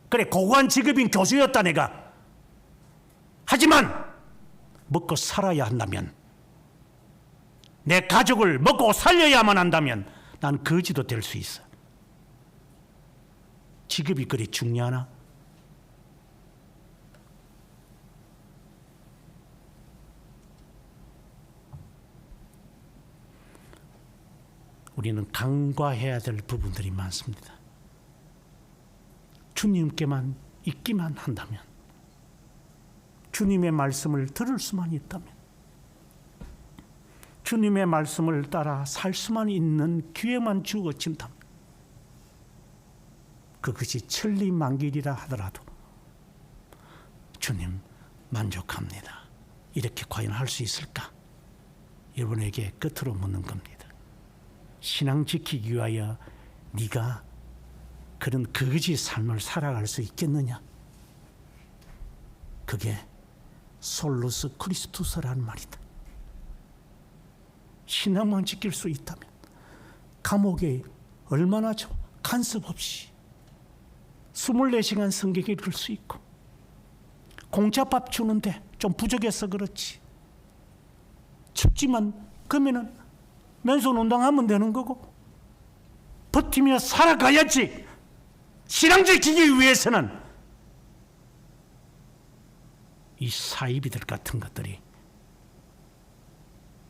그래 고고한 직업인 교수였다 내가. 하지만 먹고 살아야 한다면, 내 가족을 먹고 살려야만 한다면 난 거지도 될 수 있어. 직업이 그리 중요하나? 우리는 간과해야 될 부분들이 많습니다. 주님께만 있기만 한다면, 주님의 말씀을 들을 수만 있다면, 주님의 말씀을 따라 살 수만 있는 기회만 주어진다면, 그것이 천리만길이라 하더라도 주님 만족합니다. 이렇게 과연 할 수 있을까? 여러분에게 끝으로 묻는 겁니다. 신앙 지키기 위하여 네가 그런 거지 삶을 살아갈 수 있겠느냐? 그게 솔루스 크리스투스라는 말이다. 신앙만 지킬 수 있다면 감옥에 얼마나 좋아. 간섭 없이 24시간 성경 읽을 수 있고, 공짜밥 주는데 좀 부족해서 그렇지. 춥지만 그러면은 맨손 운동하면 되는 거고, 버티며 살아가야지. 신앙 지키기 위해서는 이 사이비들 같은 것들이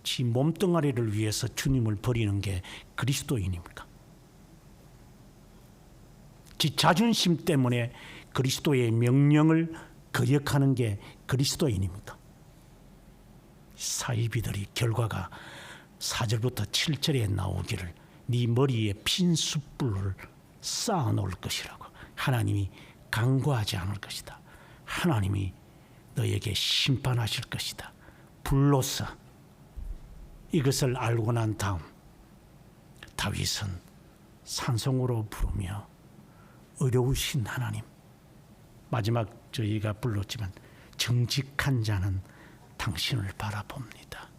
지 몸뚱아리를 위해서 주님을 버리는 게 그리스도인입니까? 지 자존심 때문에 그리스도의 명령을 거역하는 게 그리스도인입니까? 사이비들이 결과가 4절부터 7절에 나오기를 네 머리에 핀 숯불을 쌓아 놓을 것이라고. 하나님이 간과하지 않을 것이다. 하나님이 너에게 심판하실 것이다. 불로서. 이것을 알고 난 다음 다윗은 산송으로 부르며 어려우신 하나님, 마지막 저희가 불렀지만 정직한 자는 당신을 바라봅니다.